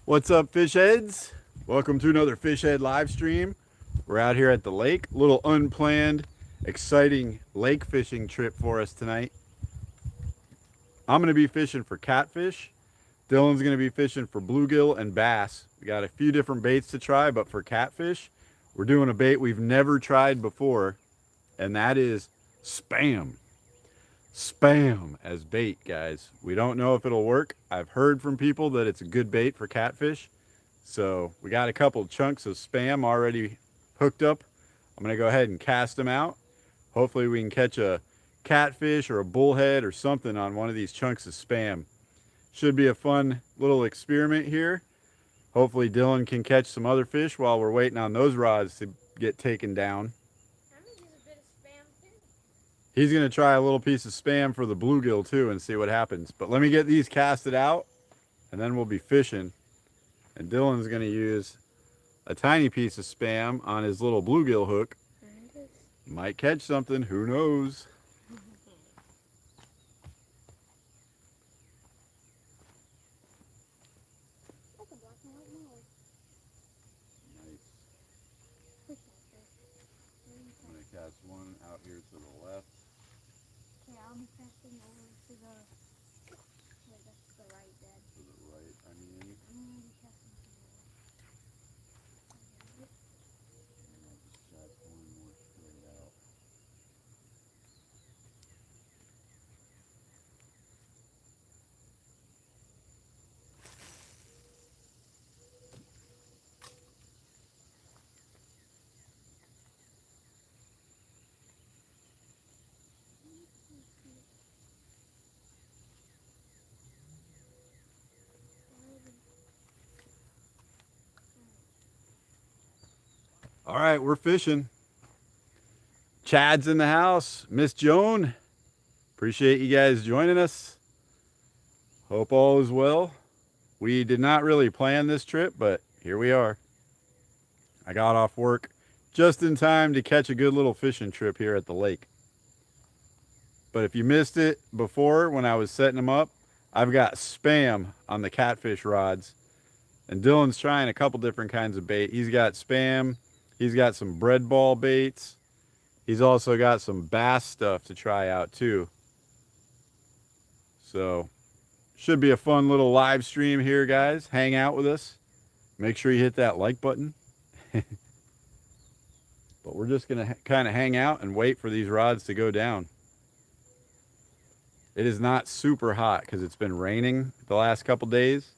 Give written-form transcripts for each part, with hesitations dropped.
What's up, fish heads? Welcome to another fish head live stream. We're out here at the lake. Little unplanned, exciting lake fishing trip for us tonight. I'm going to be fishing for catfish. Dylan's going to be fishing for bluegill and bass. We got a few different baits to try, but for catfish, we're doing a bait we've never tried before, and that is spam. Spam as bait, guys. We don't know if it'll work. I've heard from people that it's a good bait for catfish. So we got a couple chunks of spam already hooked up. I'm going to go ahead and cast them out. Hopefully we can catch a catfish or a bullhead or something on one of these chunks of spam. Should be a fun little experiment here. Hopefully Dylan can catch some other fish while we're waiting on those rods to get taken down. I'm gonna use a bit of spam too. He's going to try a little piece of spam for the bluegill too and see what happens. But let me get these casted out and then we'll be fishing. And Dylan's going to use a tiny piece of spam on his little bluegill hook. Might catch something, who knows? That's a black and white nose. Nice. Fish out there. I'm going to cast one out here to the left. Okay, I'll be casting over to the. Wait, that's the right, Dad. To the right, I mean. I'm gonna be casting to the left. And I'll just cast one more straight out. All right, we're fishing. Chad's in the house. Miss Joan, appreciate you guys joining us. Hope all is well. We did not really plan this trip, but here we are. I got off work just in time to catch a good little fishing trip here at the lake. But if you missed it before when I was setting them up, I've got spam on the catfish rods. And Dylan's trying a couple different kinds of bait. He's got spam. He's got some bread ball baits. He's also got some bass stuff to try out too. So should be a fun little live stream here, guys. Hang out with us. Make sure you hit that like button. But we're just going to kind of hang out and wait for these rods to go down. It is not super hot because it's been raining the last couple days.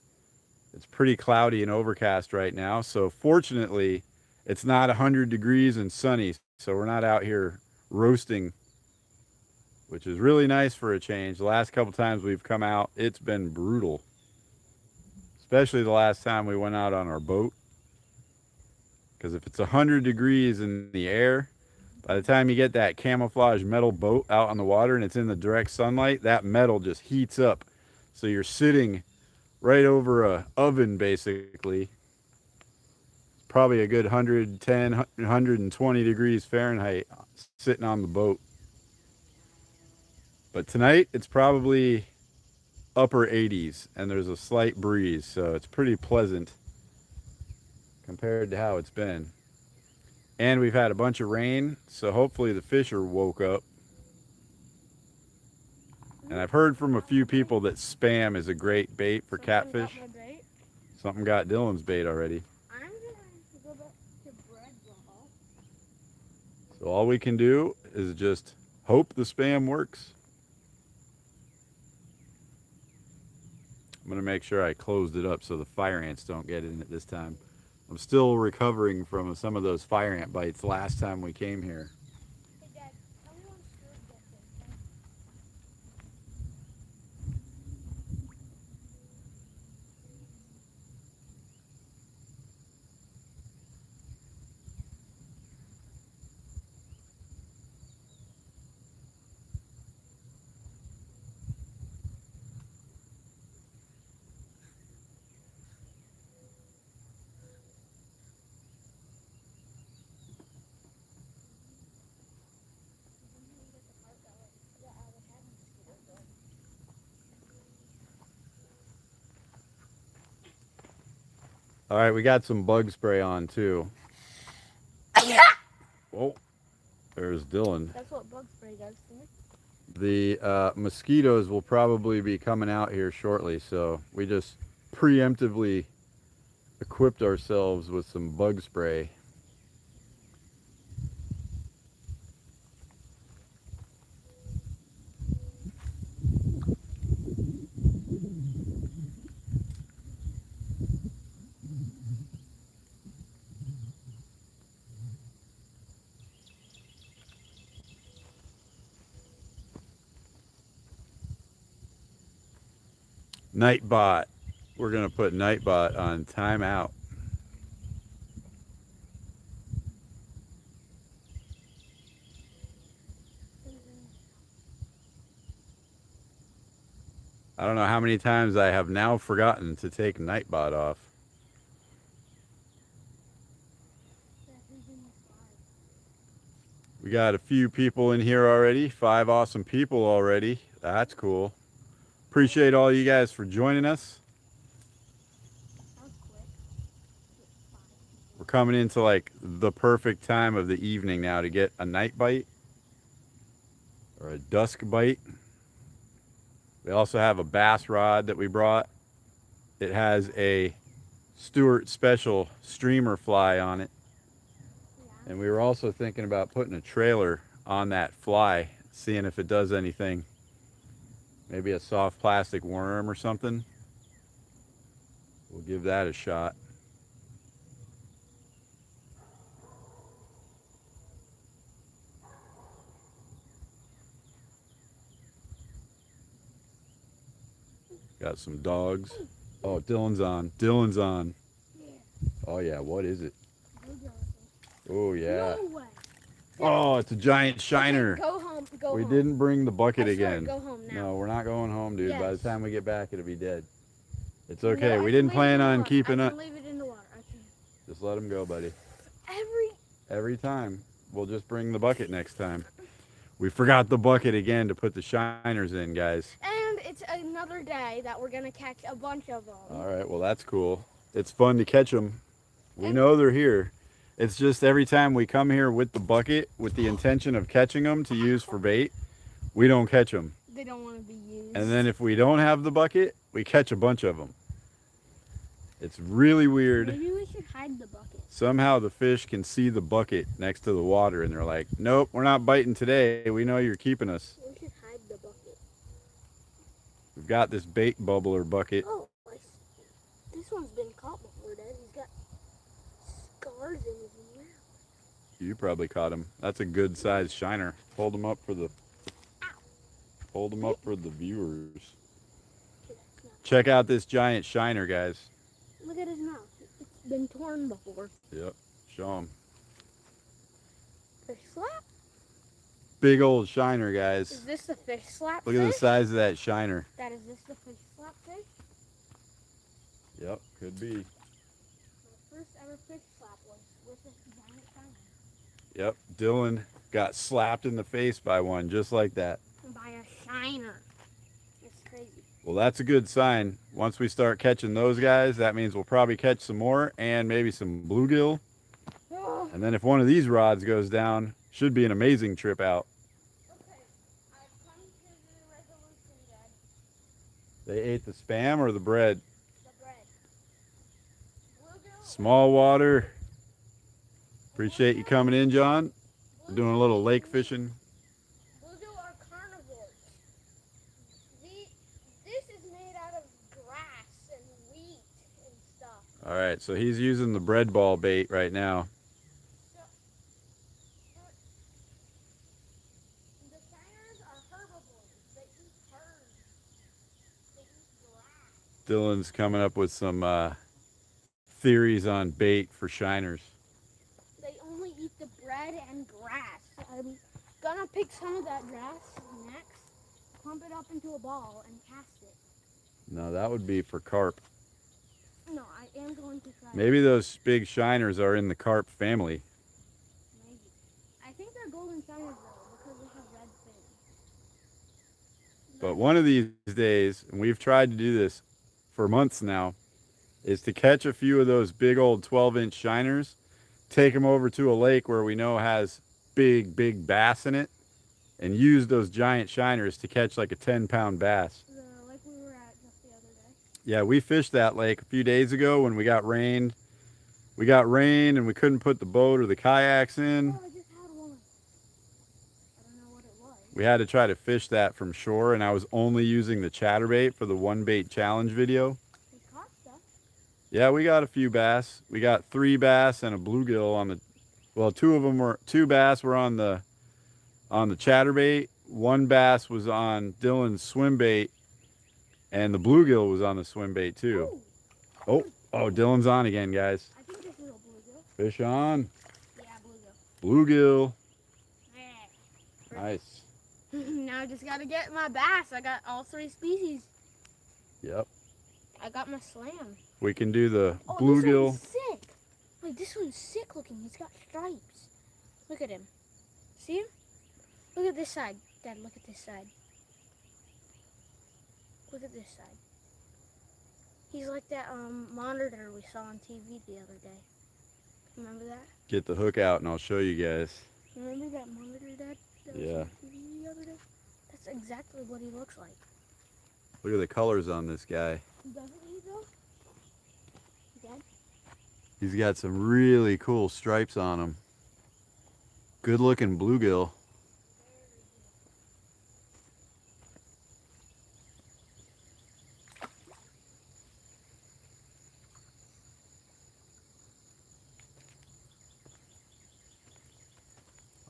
It's pretty cloudy and overcast right now. So fortunately, it's not 100 degrees and sunny. So we're not out here roasting, which is really nice for a change. The last couple times we've come out, it's been brutal. Especially the last time we went out on our boat. Because if it's 100 degrees in the air, by the time you get that camouflage metal boat out on the water and it's in the direct sunlight, that metal just heats up. So you're sitting right over a oven basically. It's probably a good 110, 120 degrees Fahrenheit sitting on the boat. But tonight it's probably upper 80s and there's a slight breeze, so it's pretty pleasant compared to how it's been. And we've had a bunch of rain, so hopefully the fish are woke up. And I've heard from a few people that spam is a great bait for catfish. Got my bait. Something got Dylan's bait already. I'm gonna go back to bread ball. So all we can do is just hope the spam works. I'm going to make sure I closed it up so the fire ants don't get in it this time. I'm still recovering from some of those fire ant bites last time we came here. Hey, Dad, tell me when Stuart gets in, okay? All right, we got some bug spray on too. Oh, there's Dylan. That's what bug spray does to me. The mosquitoes will probably be coming out here shortly, so we just preemptively equipped ourselves with some bug spray. Nightbot. We're gonna put Nightbot on timeout. I don't know how many times I have now forgotten to take Nightbot off. We got a few people in here already. 5 awesome people already. That's cool. Appreciate all you guys for joining us. We're coming into like the perfect time of the evening now to get a night bite or a dusk bite. We also have a bass rod that we brought. It has a Stewart Special streamer fly on it. And we were also thinking about putting a trailer on that fly, seeing if it does anything. Maybe a soft plastic worm or something. We'll give that a shot. Got some dogs. Oh, Dylan's on. Dylan's on. Oh yeah, what is it? Oh yeah. No way. Oh, it's a giant shiner. Okay, go home. Go We home. didn't bring the bucket I swear, again. go home now. No, we're not going home, dude. By the Yes. time we get back, it'll be dead. It's No, okay. I We can didn't leave it plan in the on water. keeping I it. can leave it in the water. I can. Just let him go, buddy. Every Every time. We'll just bring the bucket next time. We forgot the bucket again to put the shiners in, guys. and it's another day that we're gonna catch a bunch of them. All right, well, that's cool. It's fun to catch them. We know they're here. It's just every time we come here with the bucket with the intention of catching them to use for bait, we don't catch them. They don't want to be used. And then if we don't have the bucket, we catch a bunch of them. It's really weird. Maybe we should hide the bucket. Somehow the fish can see the bucket next to the water and they're like, nope, we're not biting today. We know you're keeping us. We should hide the bucket. We've got this bait bubbler bucket. Oh, this one's been caught before, Dad. He's got scars in his mouth. You probably caught him. That's a good sized shiner. Hold him up for the viewers. Check out this giant shiner, guys. Look at his mouth. It's been torn before. Yep. Show him. Fish slap? Big old shiner, guys. Is this the fish slap Look fish? at the size of that shiner. Dad, is this the fish slap fish? Yep, could be. My first ever fish slap was with this giant shiner. Yep, Dylan got slapped in the face by one just like that. By a shiner. It's crazy. Well, that's a good sign. Once we start catching those guys, that means we'll probably catch some more and maybe some bluegill. Oh, And then if one of these rods goes down, should be an amazing trip out. okay. I've come to the resolution, Dad. They ate the spam or the bread? The bread. Bluegill. Small water. Appreciate you coming in, John. We're doing a little lake fishing. Bluegill are carnivores. This is made out of grass and wheat and stuff. All right, so he's using the bread ball bait right now. The shiners are herbivores. They eat herbs. They eat grass. Dylan's coming up with some theories on bait for shiners. They only eat the bread and grass. I'm gonna pick some of that grass next, pump it up into a ball, and cast it. No, that would be for carp. No, I am going to try. Maybe those big shiners are in the carp family. Maybe. I think they're golden shiners though, because they have red fins. But one of these days, and we've tried to do this for months now, is to catch a few of those big old 12-inch shiners, take them over to a lake where we know has big bass in it, and use those giant shiners to catch like a 10-pound bass. The lake we were at just the other day. Yeah, we fished that lake a few days ago when we got rained. We got rain and we couldn't put the boat or the kayaks in. Oh, I just had one. I don't know what it was. We had to try to fish that from shore, and I was only using the chatterbait for the one bait challenge video. We caught stuff. Yeah, we got a few bass. We got 3 bass and a bluegill on the, well, 2 bass were on the chatterbait. 1 bass was on Dylan's swim bait, and the bluegill was on the swim bait too. Oh, Dylan's on again, guys. I think this is a bluegill. Fish on. Yeah, bluegill. Bluegill. Yeah. Nice. Now I just gotta get my bass. I got all 3 species. Yep. I got my slam. We can do the Oh, bluegill. this one's sick. Wait, this one's sick looking. He's got stripes. Look at him. See him? Look at this side. Dad, look at this side. Look at this side. He's like that monitor we saw on TV the other day. Remember that? Get the hook out and I'll show you guys. Remember that monitor, Dad? That was Yeah. on TV the other day? That's exactly what he looks like. Look at the colors on this guy. Doesn't he though? Dad? He's got some really cool stripes on him. Good looking bluegill.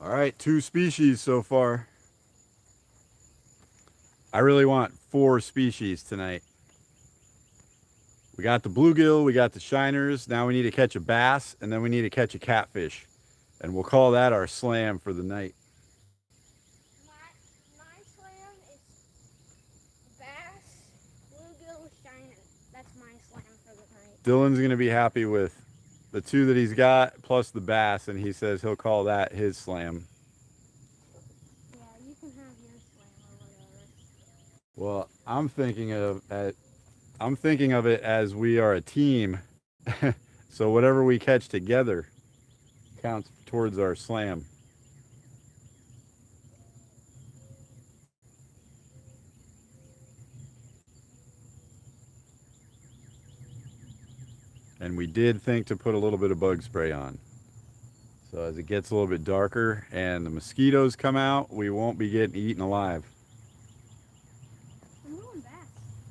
All right, 2 species so far. I really want 4 species tonight. We got the bluegill, we got the shiners. Now we need to catch a bass, and then we need to catch a catfish. And we'll call that our slam for the night. My slam is bass, bluegill, shiner. That's my slam for the night. Dylan's gonna be happy with the 2 that he's got, plus the bass, and he says he'll call that his slam. Yeah, you can have your slam or whatever. Well, I'm thinking of it as we are a team. So whatever we catch together counts towards our slam. And we did think to put a little bit of bug spray on. So as it gets a little bit darker and the mosquitoes come out, we won't be getting eaten alive. I'm going bass.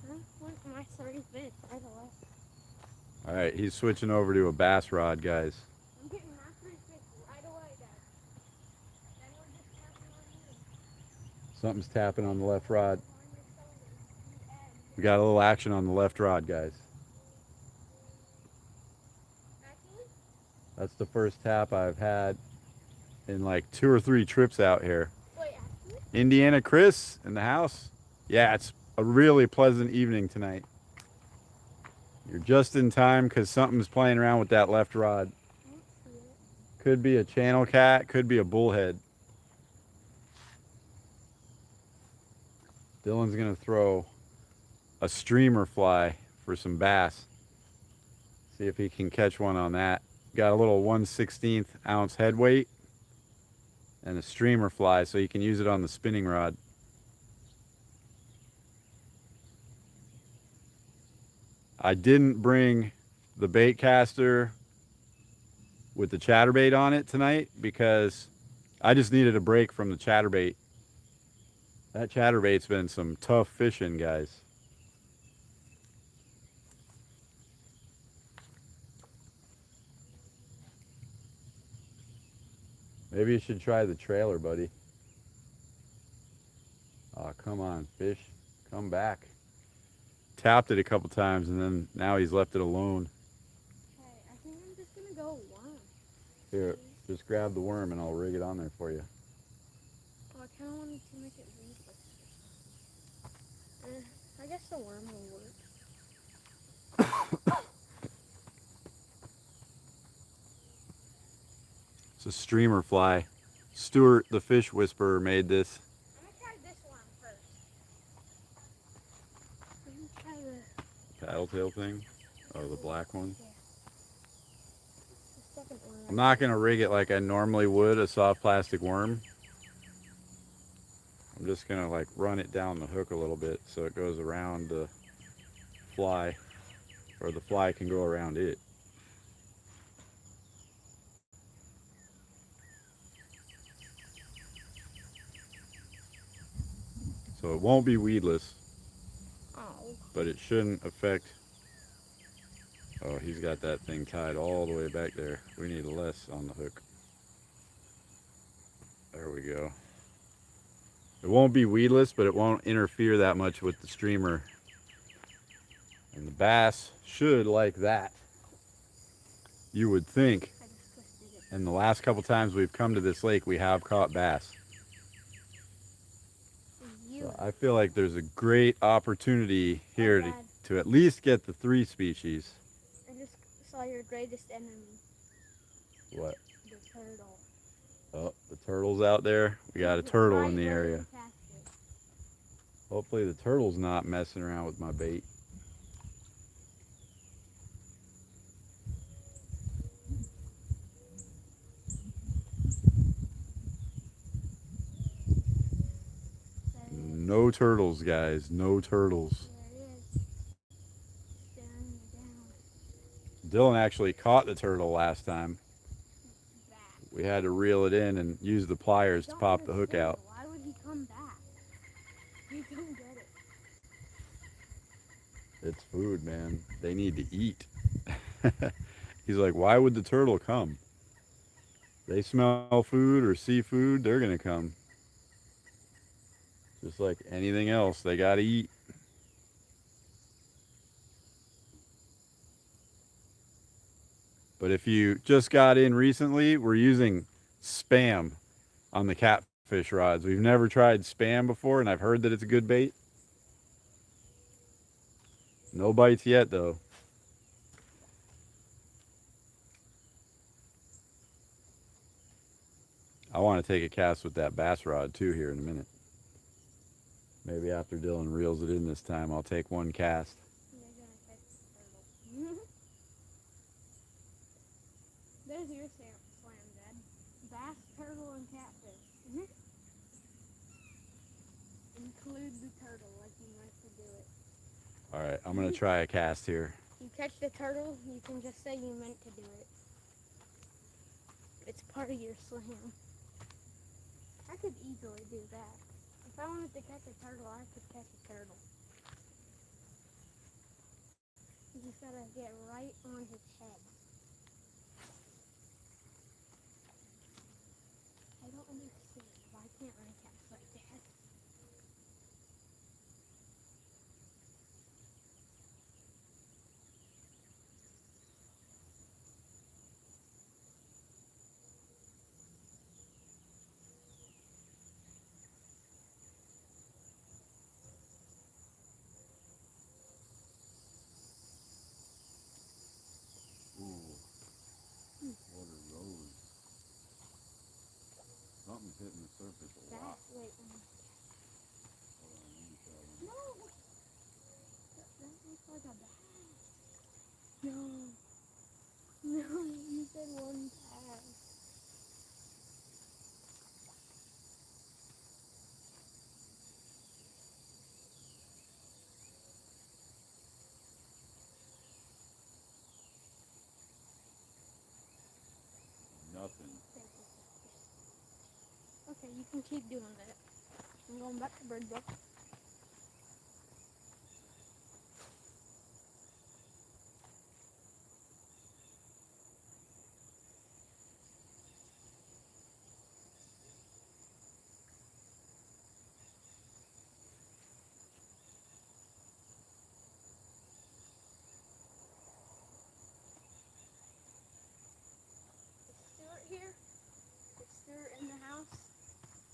Huh? Went my 35th right away. All right, he's switching over to a bass rod, guys. I'm getting my 35th right away, Dad. Then we're just tapping on you. Something's tapping on the left rod. We got a little action on the left rod, guys. Actually? That's the first tap I've had in like 2 or 3 trips out here. Wait, actually? Indiana Chris in the house. Yeah, it's a really pleasant evening tonight. You're just in time because something's playing around with that left rod. I don't see it. Could be a channel cat, could be a bullhead. Dylan's gonna throw a streamer fly for some bass. See if he can catch one on that. Got a little 1/16 ounce head weight and a streamer fly so you can use it on the spinning rod. I didn't bring the bait caster with the chatterbait on it tonight because I just needed a break from the chatterbait. That chatterbait's been some tough fishing, guys. Maybe you should try the trailer, buddy. Oh, come on, fish. Come back. Tapped it a couple times and then now he's left it alone. Okay, I think I'm just gonna go worm. Here, just grab the worm and I'll rig it on there for you. Oh, I kind of wanted to make it weedless. I guess the worm will work. It's a streamer fly. Stuart, the fish whisperer, made this. I'm gonna try this one first. Let me try the... Tattletale thing. Oh, the black one? Yeah. The second one. I'm not going to rig it like I normally would a soft plastic worm. I'm just going to like run it down the hook a little bit so it goes around the fly, or the fly can go around it. So it won't be weedless, Oh. but it shouldn't affect. Oh, he's got that thing tied all the way back there. We need less on the hook. There we go. It won't be weedless, but it won't interfere that much with the streamer. And the bass should like that, you would think. I just twisted it. And the last couple times we've come to this lake, we have caught bass. So I feel like there's a great opportunity here to at least get the 3 species. I just saw your greatest enemy. What? The turtle. Oh, the turtle's out there. We got a turtle in the area. Hopefully the turtle's not messing around with my bait. No turtles, guys. No turtles. There it is. Staring me down. Dylan actually caught the turtle last time. Back. We had to reel it in and use the pliers to pop the hook out. Why would he come back? You don't get it. It's food, man. They need to eat. He's like, why would the turtle come? They smell food or see food, they're going to come. Just like anything else, they got to eat. But if you just got in recently, we're using Spam on the catfish rods. We've never tried Spam before, and I've heard that it's a good bait. No bites yet, though. I want to take a cast with that bass rod, too, here in a minute. Maybe after Dylan reels it in this time, I'll take one cast. You're gonna catch the turtle. There's your slam, Dad. Bass, turtle, and catfish. Include the turtle like you meant to do it. All right, I'm going to try a cast here. You catch the turtle, you can just say you meant to do it. It's part of your slam. I could easily do that. If I wanted to catch a turtle, I could catch a turtle. You just gotta get right on his head. I don't understand. Why can't I catch like that? Water rose. Something's hitting the surface a lot. Wait. No! That looks like a bass. No. No, you said one pass. Nothing. Okay, you can keep doing that. I'm going back to bird book. Is Stuart here? Is Stuart in the house?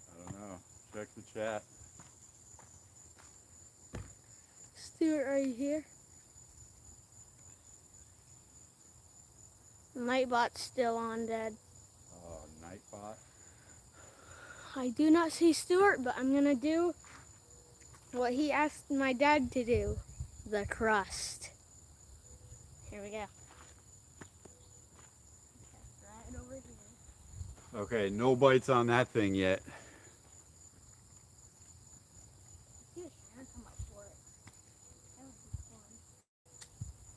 I don't know. Check the chat. Stuart, are you here? Nightbot's still on, Dad. Nightbot. I do not see Stuart, but I'm gonna do what he asked my dad to do. The crust. Here we go. Right over here. Okay, no bites on that thing yet. See a shannon come up for it. That would be fun.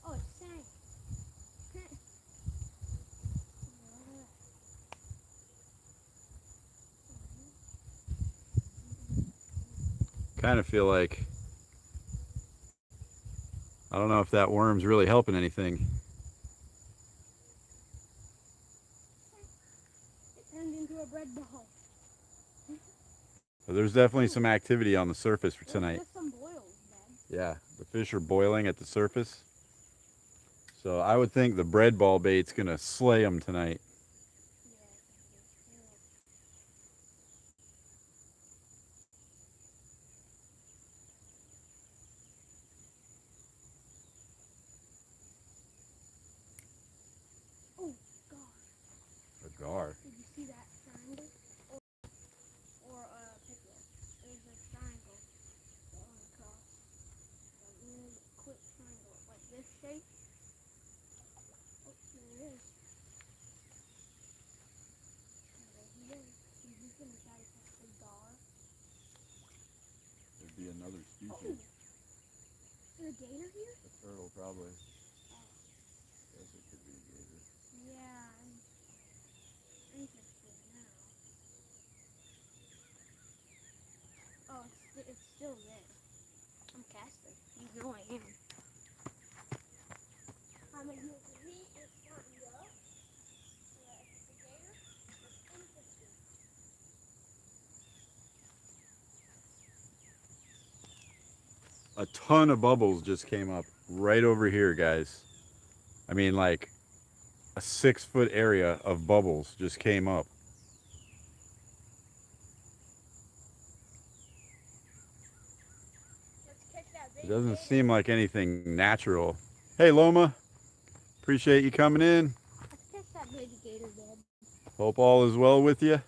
Oh, it's sank. Kind of feel like, I don't know if that worm's really helping anything. It turned into a bread ball. But there's definitely some activity on the surface for tonight. There's some boils, Dad. Yeah, the fish are boiling at the surface. So I would think the bread ball bait's gonna slay them tonight. Oh, God. A gar. Did you see that triangle? Or a picture? There's a triangle going across. A really quick triangle, like this shape. Oh, there it is. There he is. He's gonna try to catch the gar. There'd be another Oh, species. is there a gator here? A turtle, probably. Oh. Guess it could be a gator. Yeah, I'm interested now. Oh, it's still there. I'm casting. You know I am. I'm in here to meet is starting to go. Yeah, it's the gator. It's interesting. A ton of bubbles just came up right over here, guys. I mean, like a 6-foot area of bubbles just came up. Let's catch that big It doesn't gator. seem like anything natural. Hey, Loma. Appreciate you coming in. Let's catch that baby gator, Dad. Hope all is well with you.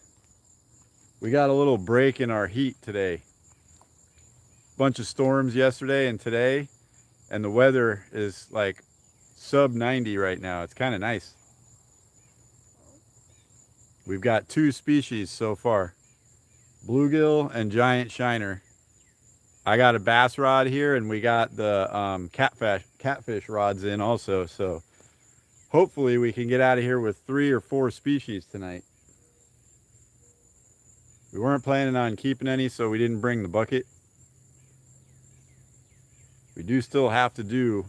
We got a little break in our heat today. Bunch of storms yesterday and today, and the weather is like sub 90 right now. It's kind of nice. We've got 2 species so far, bluegill and giant shiner. I got a bass rod here, and we got the catfish rods in also, so hopefully we can get out of here with 3 or 4 species tonight. We weren't planning on keeping any, so we didn't bring the bucket. We do still have to do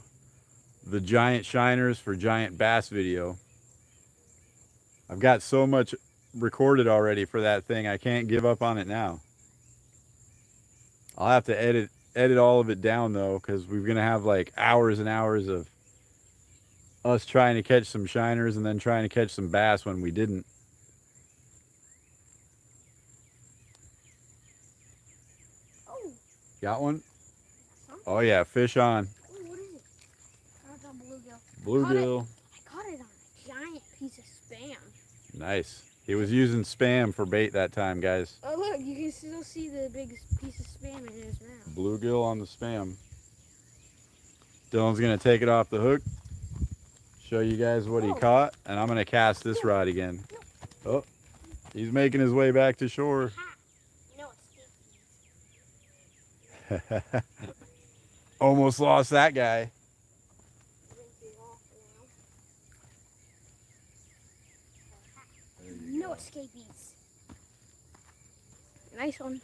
the giant shiners for giant bass video. I've got so much recorded already for that thing, I can't give up on it now. I'll have to edit all of it down though, because we're gonna have like hours and hours of us trying to catch some shiners and then trying to catch some bass when we didn't. Oh, Got one? something. Oh yeah, fish on. Oh, what is it? Oh, it's a bluegill. Bluegill. I caught it on a giant piece of Spam. Nice. He was using Spam for bait that time, guys. Oh, look, you can still see the big piece of Spam in his mouth. Bluegill on the Spam. Dylan's gonna take it off the hook, show you guys what he caught, and I'm gonna cast this rod again. Oh, he's making his way back to shore. No, it's Almost lost that guy. No escapees. Nice one.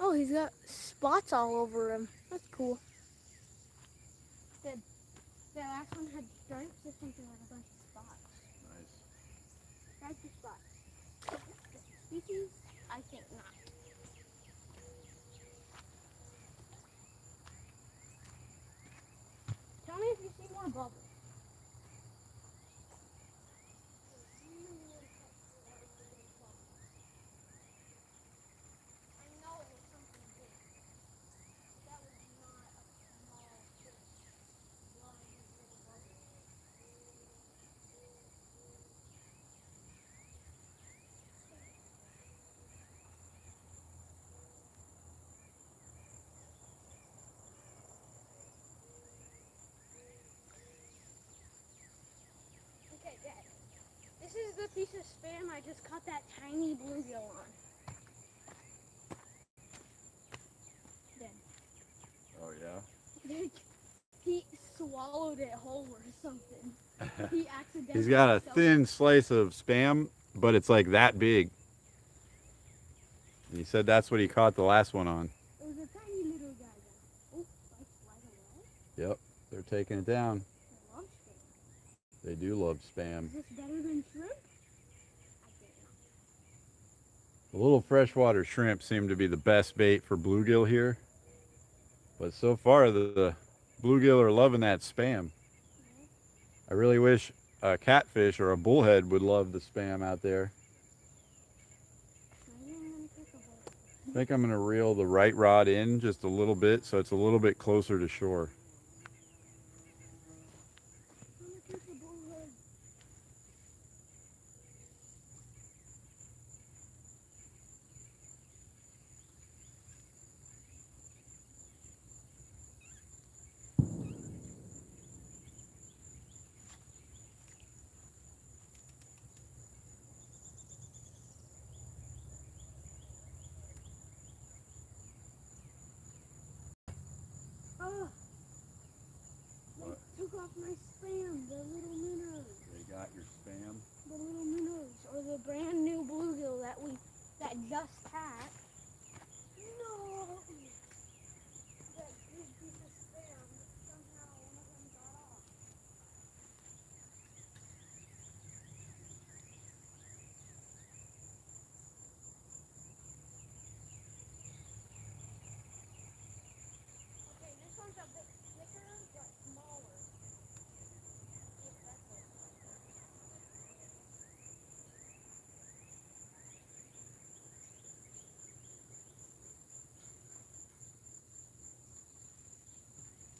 Oh, he's got spots all over him. That's cool. The last one had stripes. This one had a bunch of spots. Nice. Stripes or spots. Species? I think not. Tell me if you see more bubbles. This is the piece of spam I just caught that tiny bluegill on. Dead. Oh yeah. He swallowed it whole or something. He accidentally. He's got a thin slice of spam, but it's like that big. And he said that's what he caught the last one on. It was a tiny little guy though. Oh, like right away. Yep, they're taking it down. I love spam. They do love spam. Is this better than shrimp? I think not. The little freshwater shrimp seem to be the best bait for bluegill here. But so far, the bluegill are loving that spam. I really wish a catfish or a bullhead would love the spam out there. I think I'm going to reel the right rod in just a little bit so it's a little bit closer to shore. Oh, they took off my spam, the little minnows. They got your spam? The little minnows, or the brand new bluegill that just hatched. No! That big piece of spam, somehow one of them got off. Okay, this one's a bit thicker, but smaller.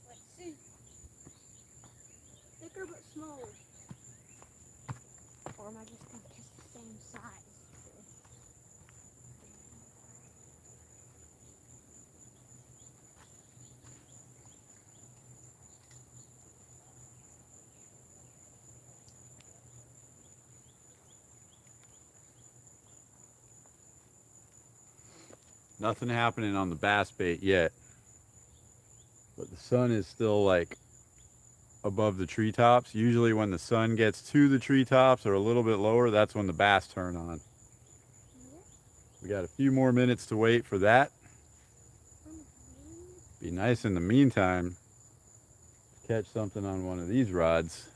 Let's see. Thicker but smaller. Or am I just thinking it's the same size? Nothing happening on the bass bait yet. But the sun is still like above the treetops. Usually when the sun gets to the treetops or a little bit lower, that's when the bass turn on. We got a few more minutes to wait for that. Be nice in the meantime to catch something on one of these rods.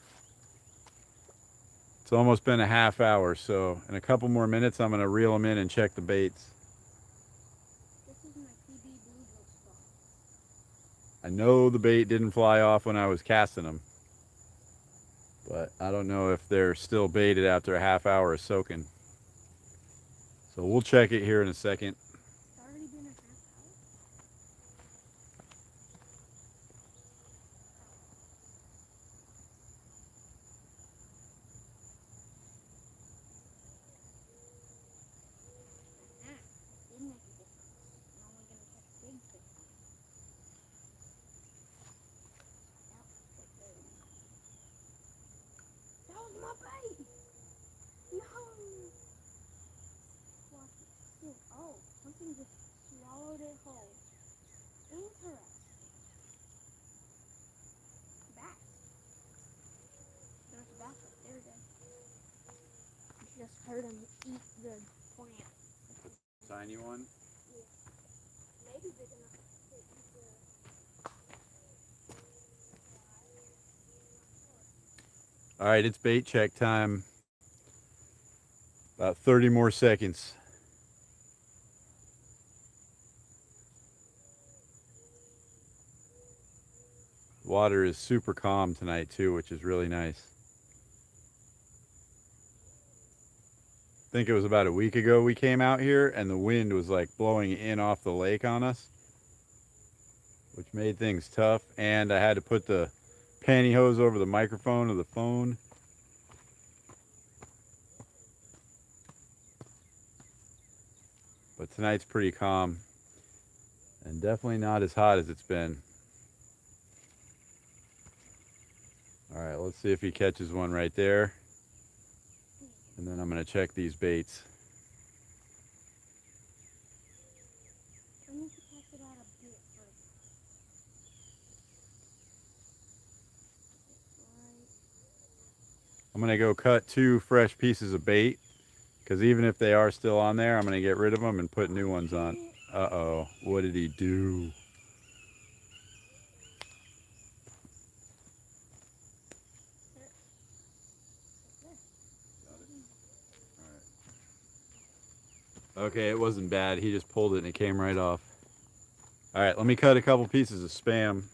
It's almost been a half hour, so in a couple more minutes I'm going to reel them in and check the baits. This is my PB bluegill spot. I know the bait didn't fly off when I was casting them, but I don't know if they're still baited after a half hour of soaking. So we'll check it here in a second. It's already been a half hour. It did make a difference. I'm only going to catch big fish on it. That was my bait! No! Watch it sink. Oh, something just swallowed it whole. Interesting. Bass. There's a bass right there, Dad. You just heard him eat the plant. Tiny one. Maybe big enough to eat the... All right, it's bait check time. About 30 more seconds. Water is super calm tonight too, which is really nice. I think it was about a week ago we came out here and the wind was like blowing in off the lake on us, which made things tough. And I had to put the pantyhose over the microphone of the phone. But tonight's pretty calm and definitely not as hot as it's been. All right, let's see if he catches one right there. And then I'm going to check these baits. I need to pass it out a bit further. Right. I'm going to go cut 2 fresh pieces of bait, because even if they are still on there, I'm going to get rid of them and put new ones on. Uh-oh, what did he do? Okay, it wasn't bad. He just pulled it and it came right off. All right, let me cut a couple pieces of Spam.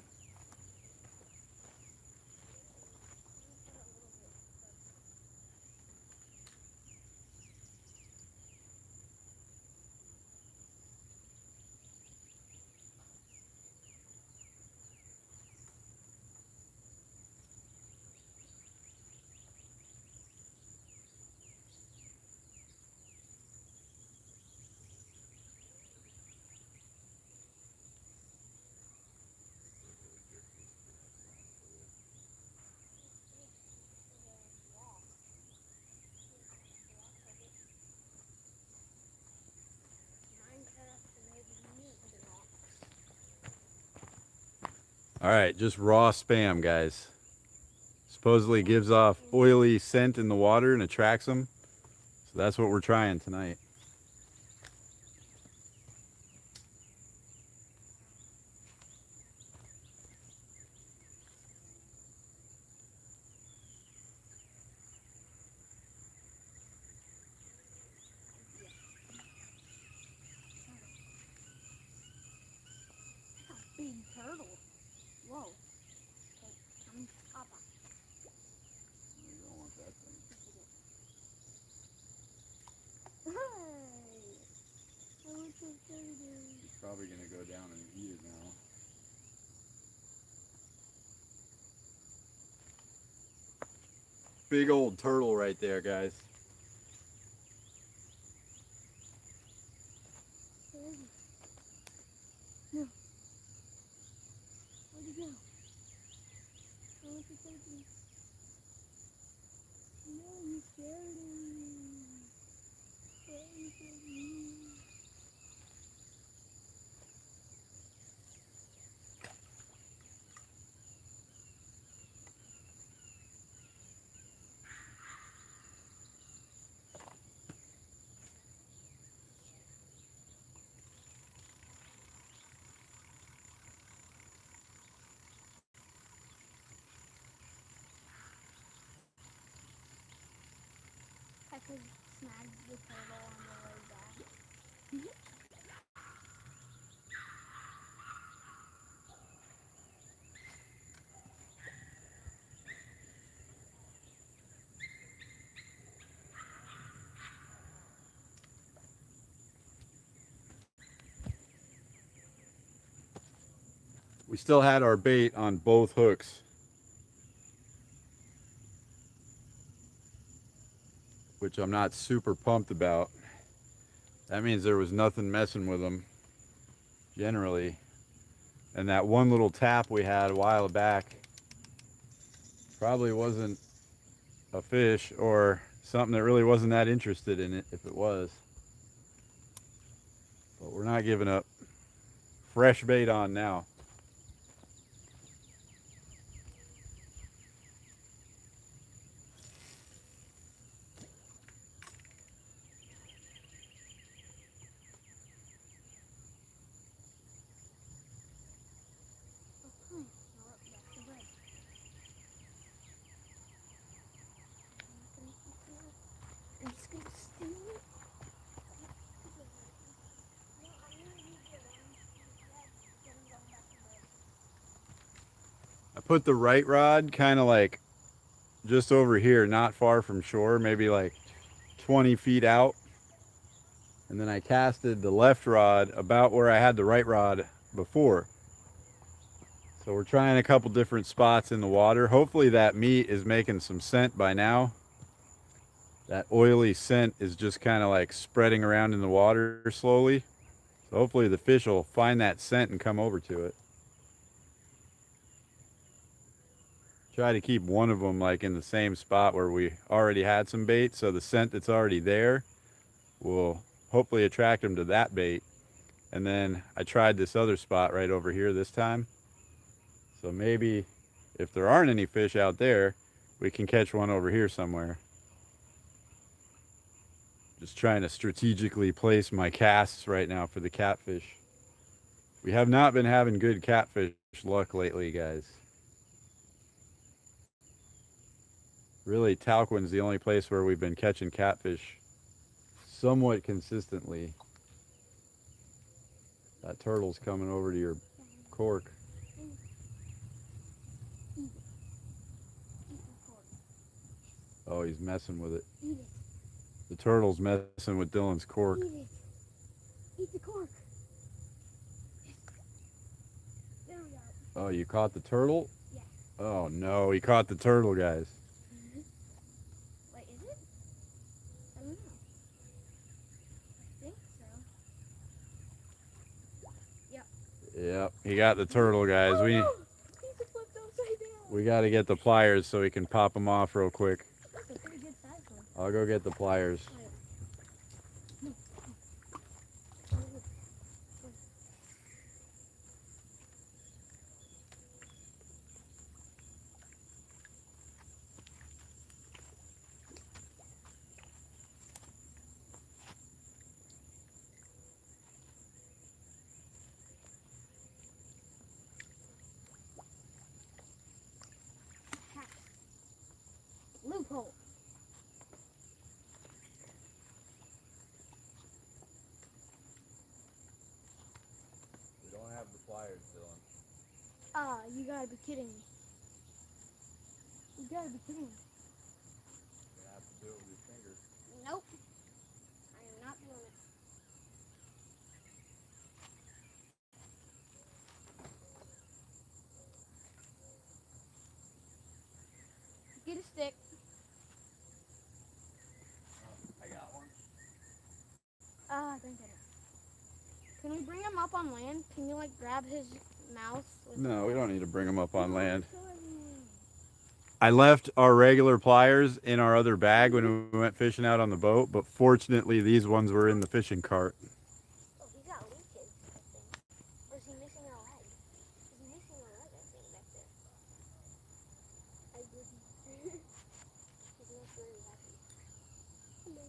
All right, just raw Spam, guys. Supposedly gives off oily scent in the water and attracts them. So that's what we're trying tonight. Big turtle. Whoa. Okay, come up. You don't want that thing. Hey! I want to turtle. He's probably going to go down and eat it now. Big old turtle right there, guys. Where is he? No. Where'd he go? I want to take him. No, you scared him. Scared him. I could snag the turtle on the way back. We still had our bait on both hooks, which I'm not super pumped about. That means there was nothing messing with them generally. And that one little tap we had a while back probably wasn't a fish, or something that really wasn't that interested in it if it was. But we're not giving up. Fresh bait on now. Oh, that's the bread. I'm just gonna steal it. No, I'm gonna use the orange bread. Then I'm going back to bread. I put the right rod kind of like just over here, not far from shore, maybe like 20 feet out. And then I casted the left rod about where I had the right rod before. So we're trying a couple different spots in the water. Hopefully that meat is making some scent by now. That oily scent is just kind of like spreading around in the water slowly. So hopefully the fish will find that scent and come over to it. Try to keep one of them like in the same spot where we already had some bait, so the scent that's already there will hopefully attract them to that bait. And then I tried this other spot right over here this time. So maybe if there aren't any fish out there, we can catch one over here somewhere. Just trying to strategically place my casts right now for the catfish. We have not been having good catfish luck lately, guys. Really, Talquin's the only place where we've been catching catfish somewhat consistently. That turtle's coming over to your cork. Oh, he's messing with it. Eat it. The turtle's messing with Dylan's cork. Eat it. Eat the cork. There we go. Oh, you caught the turtle? Yeah. Oh no, he caught the turtle, guys. Wait, is it? I don't know. I think so. Yep. Yep, he got the turtle, guys. Oh, We no! He's flipped upside down. got to get the pliers so we can pop them off real quick. That's a pretty good size one. I'll go get the pliers. No. Loophole. We don't have the pliers, Dylan. Ah, you gotta be kidding me. You gotta be kidding me. You're gonna have to do it with your fingers. Nope. I am not doing it. Get a stick. I got one. Ah, thank goodness. Can we bring him up on land? Can you like grab his mouth? No, we don't need to bring them up on land. I left our regular pliers in our other bag when we went fishing out on the boat, but fortunately these ones were in the fishing cart. Oh, he got leeches, I think. Or is he missing a leg? He's missing a leg, I think, back there. I didn't. He's not very happy. Hello.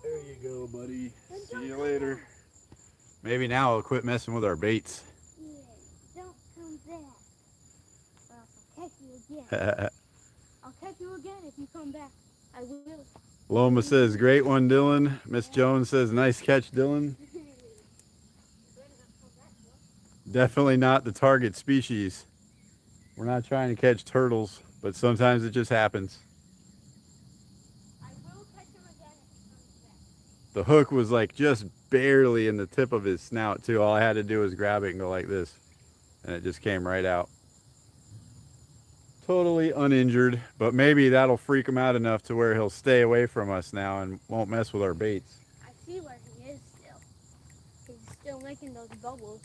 There you go, buddy. Then See don't you come later. back. Maybe now I'll quit messing with our baits. Yeah, don't come back. Or else I'll catch you again. I'll catch you again if you come back. I will. Loma says, great one, Dylan. Miss Jones says, nice catch, Dylan. Definitely not the target species. We're not trying to catch turtles, but sometimes it just happens. I will catch him again if he comes back. The hook was like just barely in the tip of his snout too. All I had to do was grab it and go like this, and it just came right out. Totally uninjured, but maybe that'll freak him out enough to where he'll stay away from us now and won't mess with our baits. I see where he is still. He's still making those bubbles.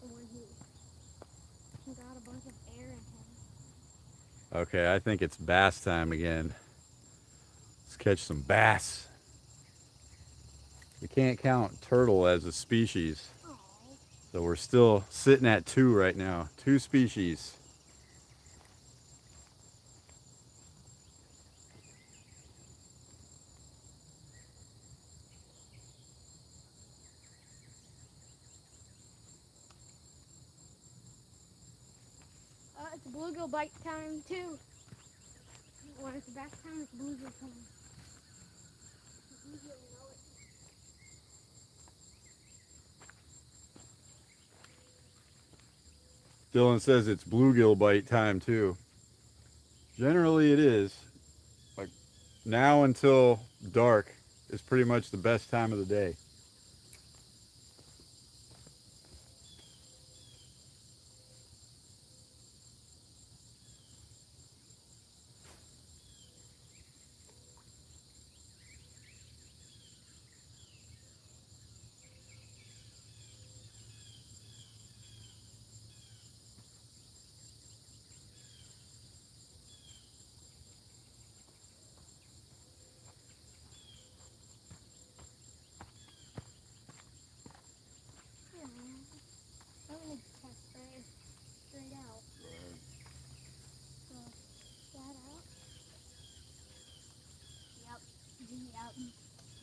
And when he got a bunch of air in him. Okay, I think it's bass time again. Let's catch some bass. We can't count turtle as a species, Oh, so we're still sitting at 2 right now. 2 species. it's bluegill bite time too. When it's back time, it's bluegill time. Bluegill know it. Dylan says it's bluegill bite time too. Generally it is. Like now until dark is pretty much the best time of the day.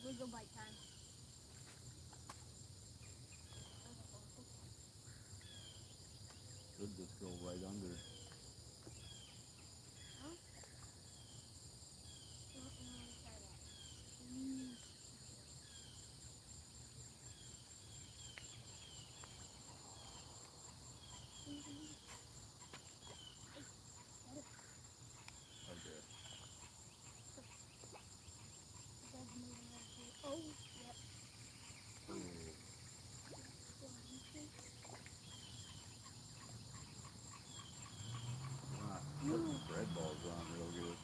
Wiggle bite time. Should just go right under. Huh? No, try that. Okay. Oh, yep. Ooh. Putting the bread balls on real good.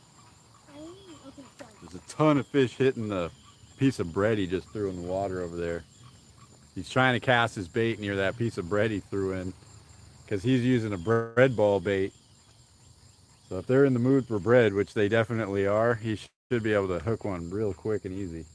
Okay, done. There's a ton of fish hitting the piece of bread he just threw in the water over there. He's trying to cast his bait near that piece of bread he threw in because he's using a bread ball bait. So if they're in the mood for bread, which they definitely are, he should be able to hook one real quick and easy.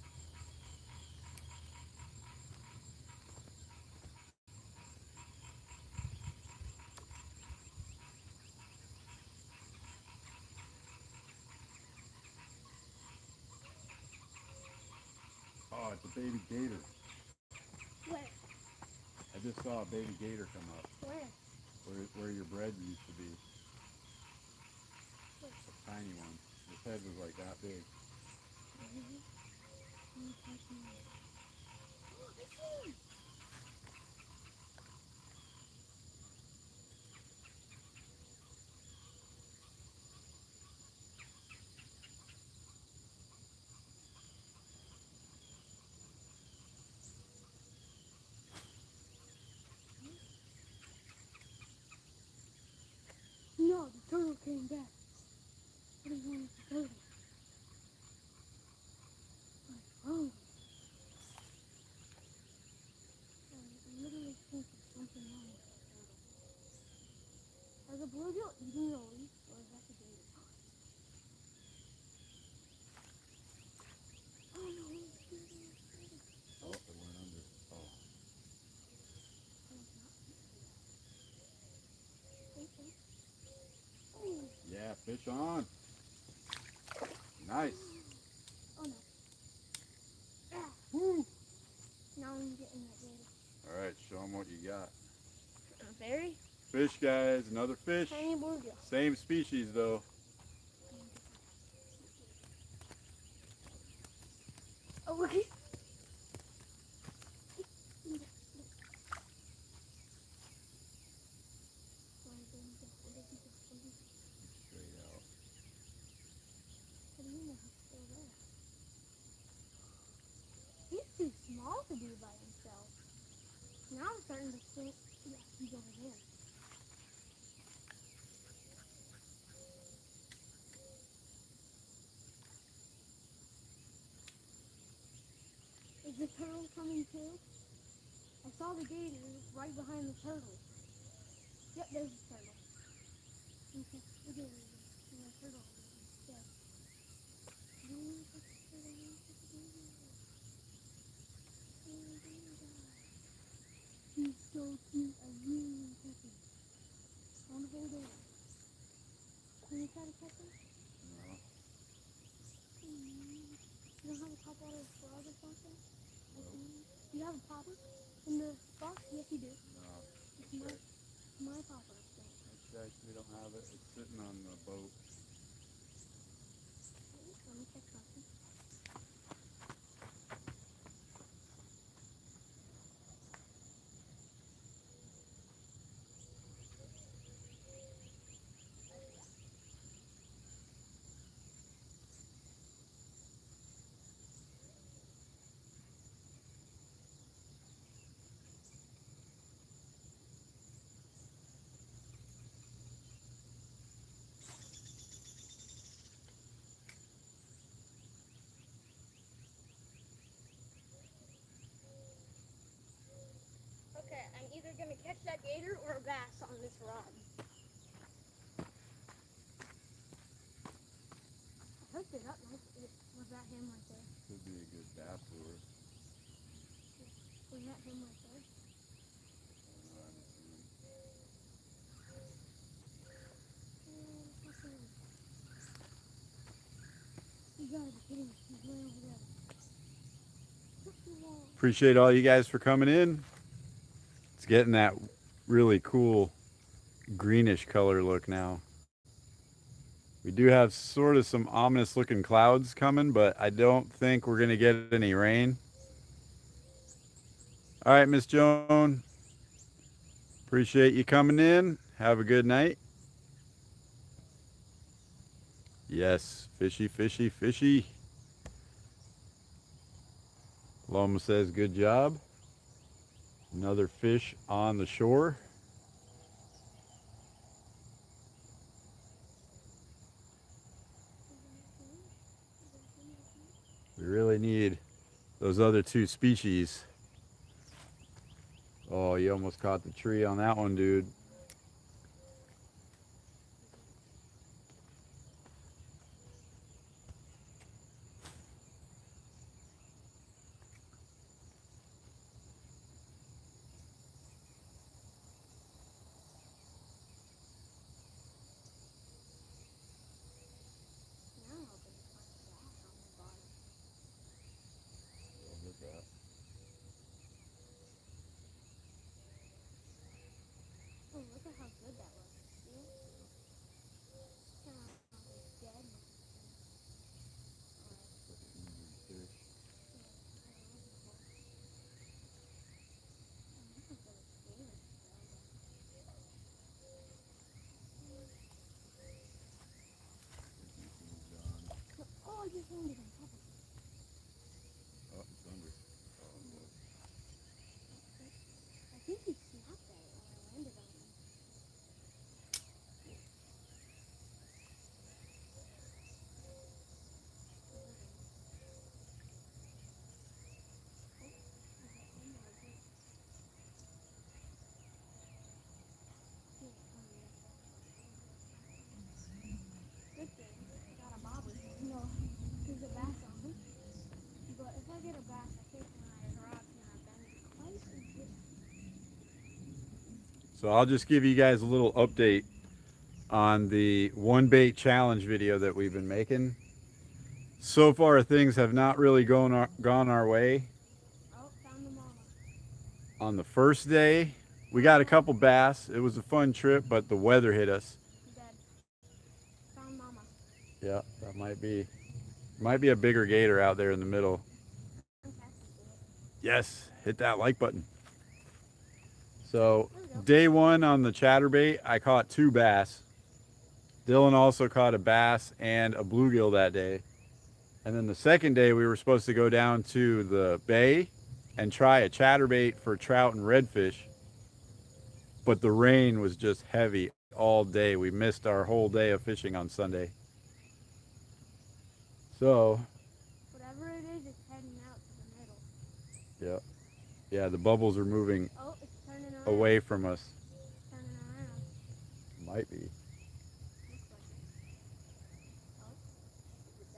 Oh, it's a baby gator. Where? I just saw a baby gator come up. Where? Where your bread used to be. Where? A tiny one. His head was like that big. No, the turtle came back. What is wrong with the turtle? Oh. I literally think it's something wrong with the turtle. Are the bluegill eating the leaf, or is that the gator? Oh no, it's eating the gator. Oh, it went under. Oh. Oh. Yeah, fish on. Nice. Oh no. Ah. Woo. Now I'm getting that gator. All right, show them what you got. A berry? Fish, guys. Another fish. Tiny bluegill. Same species, though. Oh, okay. Straight out. What do you mean he's still there? He's too small to be by himself. Now I'm starting to think, yeah, he's over there. Is the turtle coming too? I saw the gator right behind the turtle. Yep, there's the turtle. Okay, the gator. And the turtle. Yeah. He's so cute. I really want to catch him. I want to hold him. Can you try to catch him? No. You don't have a top water frog or something? Nope. Do you have a popper in the box? Yes, you do. No. It's my popper. We don't have it. It's sitting on the boat. Let me check something. Okay, I'm either going to catch that gator or a bass on this rod. I hooked it up nice. Was that him right there? Could be a good bass lure. Was that him right there? You gotta be kidding me. He's way over there. Appreciate all you guys for coming in. It's getting that really cool greenish color look now. We do have sort of some ominous looking clouds coming, but I don't think we're going to get any rain. All right, Miss Joan. Appreciate you coming in. Have a good night. Yes, fishy, fishy, fishy. Loma says, good job. Another fish on the shore. We really need those other two species. Oh, you almost caught the tree on that one, dude. Now I'm hoping to find a bass on the bottom. Oh, look at how good that looks. See it? Kind of dead. Oh, I just landed on top of it. Oh, it's under. I think he snapped at it when I landed on him. Good thing I got a bobber. No, there's a bass on him. But if I get a bass, I think my rod's gonna bend quite a bit. So I'll just give you guys a little update on the one bait challenge video that we've been making. So far, things have not really gone our way. Oh, found the mama. On the first day, we got a couple bass. It was a fun trip, but the weather hit us. Dead. Found mama. Yeah, that might be a bigger gator out there in the middle. I'm casting to it. Yes, hit that like button. So There we go. day one on the chatterbait, I caught 2 bass. Dylan also caught a bass and a bluegill that day. And then the second day, we were supposed to go down to the bay and try a chatterbait for trout and redfish. But the rain was just heavy all day. We missed our whole day of fishing on Sunday. So, Whatever it is, it's heading out to the middle. yeah, the bubbles are moving Oh, it's turning around. away from us. It's turning around. Might be. Looks like it. Oh.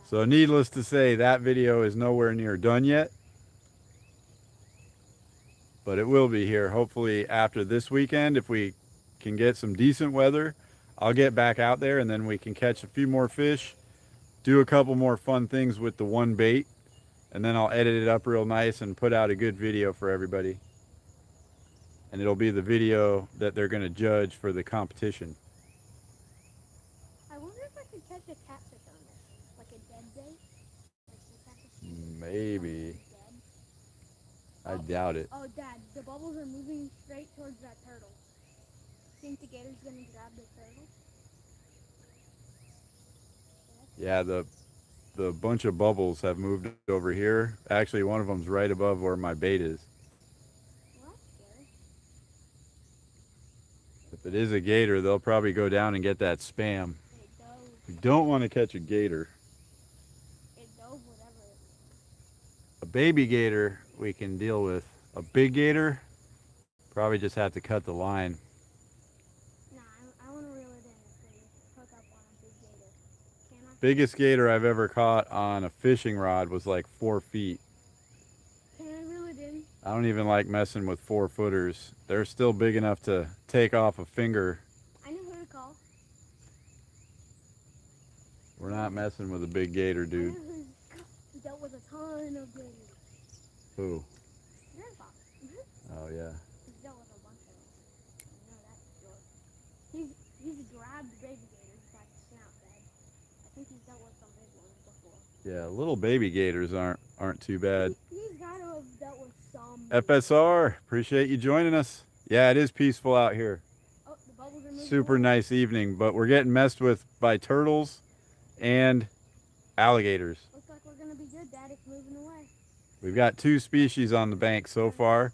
So needless to say, that video is nowhere near done yet. But it will be here hopefully after this weekend. If we can get some decent weather, I'll get back out there and then we can catch a few more fish, do a couple more fun things with the one bait, and then I'll edit it up real nice and put out a good video for everybody. And it'll be the video that they're going to judge for the competition. I wonder if I could catch a catfish on this. Like a dead bait? Like the catfish Maybe. dead? I doubt it. Oh, Dad, the bubbles are moving straight towards that turtle. Think the gator's gonna grab the turtle? Yeah, the bunch of bubbles have moved over here. Actually, one of them's right above where my bait is. Well, that's scary. If it is a gator, they'll probably go down and get that spam. It dove. We don't want to catch a gator. It dove whatever it was. A baby gator we can deal with. A big gator, probably just have to cut the line. Nah, I want to reel it in if we hook up on a big gator. Can I? Biggest gator I've ever caught on a fishing rod was like 4 feet. Can I reel it in? I don't even like messing with 4-footers. They're still big enough to take off a finger. I know who to call. We're not messing with a big gator, dude. I know who dealt with a ton of gators. Who? Oh yeah. He's dealt with a bunch of them. I know that for sure. He's grabbed baby gators by the snout bed. I think he's dealt with some big ones before. Yeah, little baby gators aren't too bad. He's got to have dealt with some. FSR, appreciate you joining us. Yeah, it is peaceful out here. Oh, the bubbles are moving. Super away. nice evening, but we're getting messed with by turtles and alligators. Looks like we're gonna be good, Dad. It's moving away. We've got 2 species on the bank so far,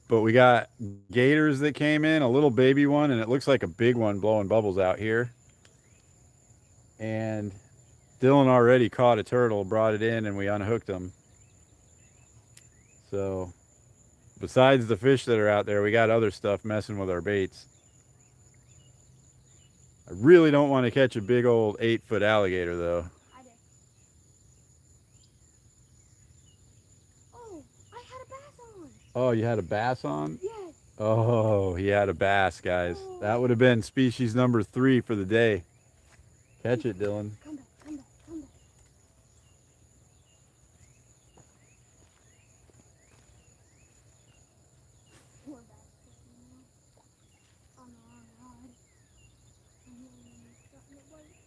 but we got gators that came in, a little baby one, and it looks like a big one blowing bubbles out here. And Dylan already caught a turtle, brought it in, and we unhooked him. So besides the fish that are out there, we got other stuff messing with our baits. I really don't want to catch a big old 8-foot alligator though. I did. Oh, I had a bass on. Oh, you had a bass on? Yes. Oh, he had a bass, guys. That would have been species number 3 for the day. Catch it, Dylan. Come back, come back, come back. We're back fishing now. On the wrong rod. And then it's starting to bite.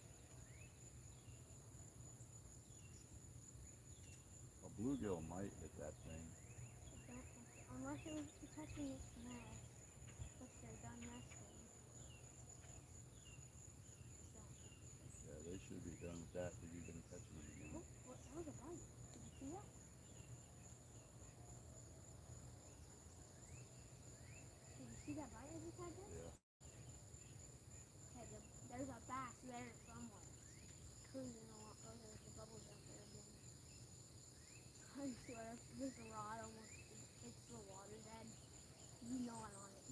A bluegill might hit that thing. I don't think so. Unless it was protecting its nest. Which they're done nesting. Yeah, they should be done with that. Did you been catching them again? Oh, what, that was a bite. Did you see that? Did you see that bite I just had there? Yeah. Okay, there's a bass there somewhere. Cruising along. Oh, there's the bubbles out there again. I swear, if this rod almost hits the water, Dad, you know I'm on it.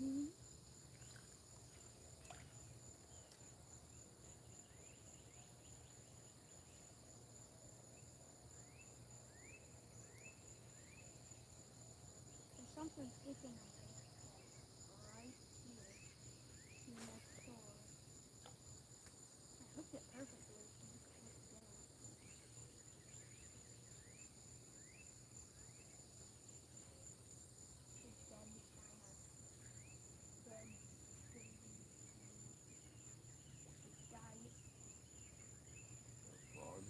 There's something sticking on this place right here. See next door. I hooked it perfectly. So you can look down. It's dead shiner. Dead. It's died. Frog.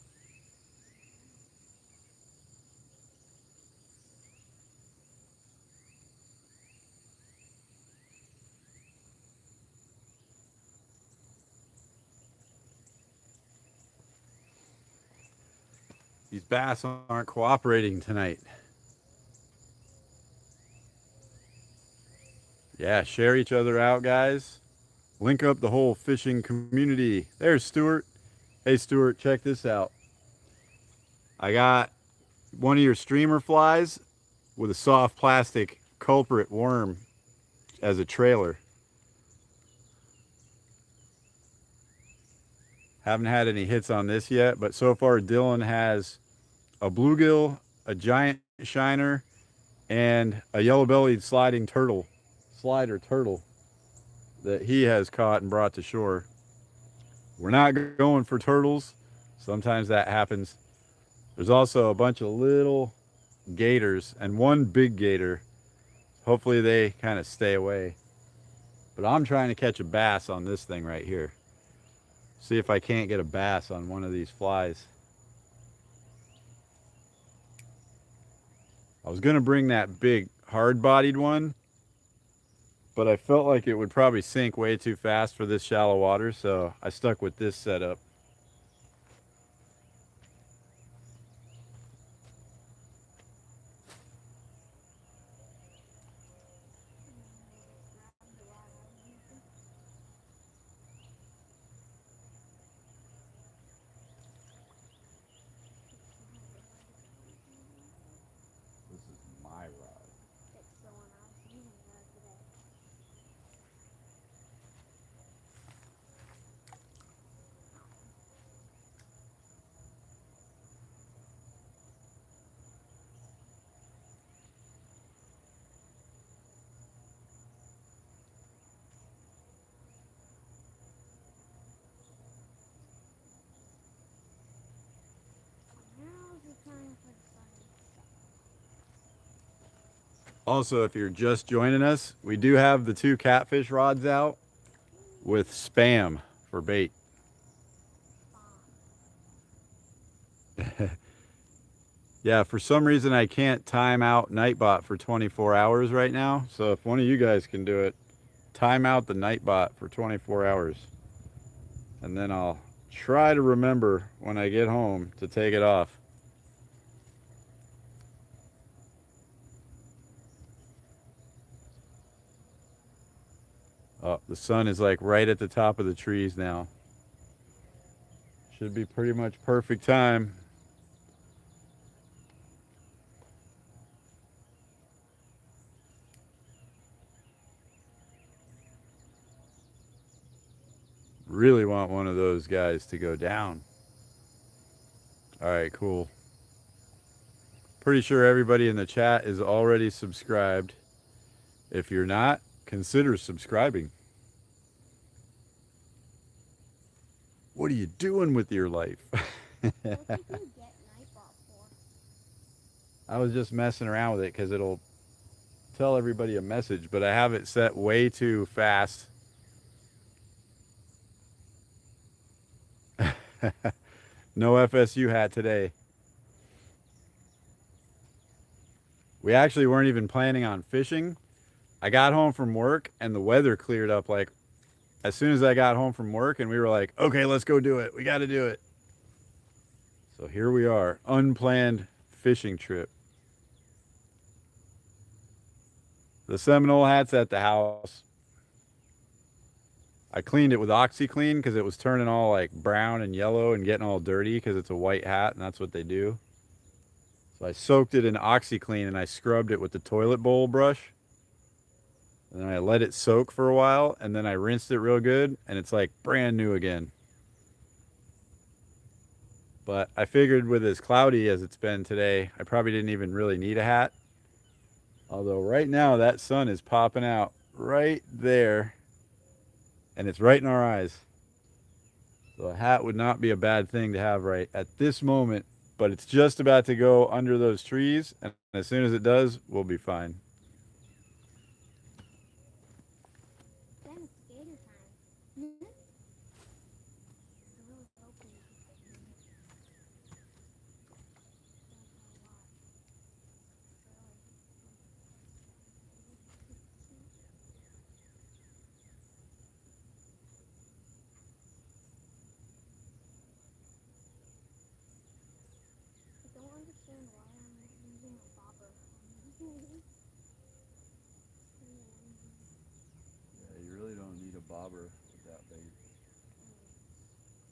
These bass aren't cooperating tonight. Yeah, share each other out, guys. Link up the whole fishing community. There's Stuart. Hey, Stuart, check this out. I got one of your streamer flies with a soft plastic culprit worm as a trailer. Haven't had any hits on this yet, but so far Dylan has a bluegill, a giant shiner, and a yellow-bellied slider turtle that he has caught and brought to shore. We're not going for turtles. Sometimes that happens. There's also a bunch of little gators and one big gator. Hopefully they kind of stay away. But I'm trying to catch a bass on this thing right here. See if I can't get a bass on one of these flies. I was gonna bring that big hard-bodied one, but I felt like it would probably sink way too fast for this shallow water, so I stuck with this setup. This is my rod. It's the one I was using today. Also, if you're just joining us, we do have the 2 catfish rods out with spam for bait. Yeah, for some reason I can't time out Nightbot for 24 hours right now. So if one of you guys can do it, time out the Nightbot for 24 hours. And then I'll try to remember when I get home to take it off. Oh, the sun is like right at the top of the trees now. Should be pretty much perfect time. Really want one of those guys to go down. All right, cool. Pretty sure everybody in the chat is already subscribed. If you're not, consider subscribing. What are you doing with your life? What did you get Nightbot for? I was just messing around with it because it'll tell everybody a message, but I have it set way too fast. No FSU hat today. We actually weren't even planning on fishing. I got home from work and the weather cleared up like as soon as I got home from work, and we were like, okay, let's go do it. We got to do it. So here we are, unplanned fishing trip. The Seminole hat's at the house. I cleaned it with OxyClean because it was turning all like brown and yellow and getting all dirty because it's a white hat and that's what they do. So I soaked it in OxyClean and I scrubbed it with the toilet bowl brush. And then I let it soak for a while and then I rinsed it real good and it's like brand new again. But I figured with as cloudy as it's been today, I probably didn't even really need a hat. Although right now that sun is popping out right there and it's right in our eyes. So a hat would not be a bad thing to have right at this moment, but it's just about to go under those trees and as soon as it does, we'll be fine. Then it's gator time. I really hope we don't have a lot. I don't understand why I'm using a bobber. Yeah, you really don't need a bobber with that bait.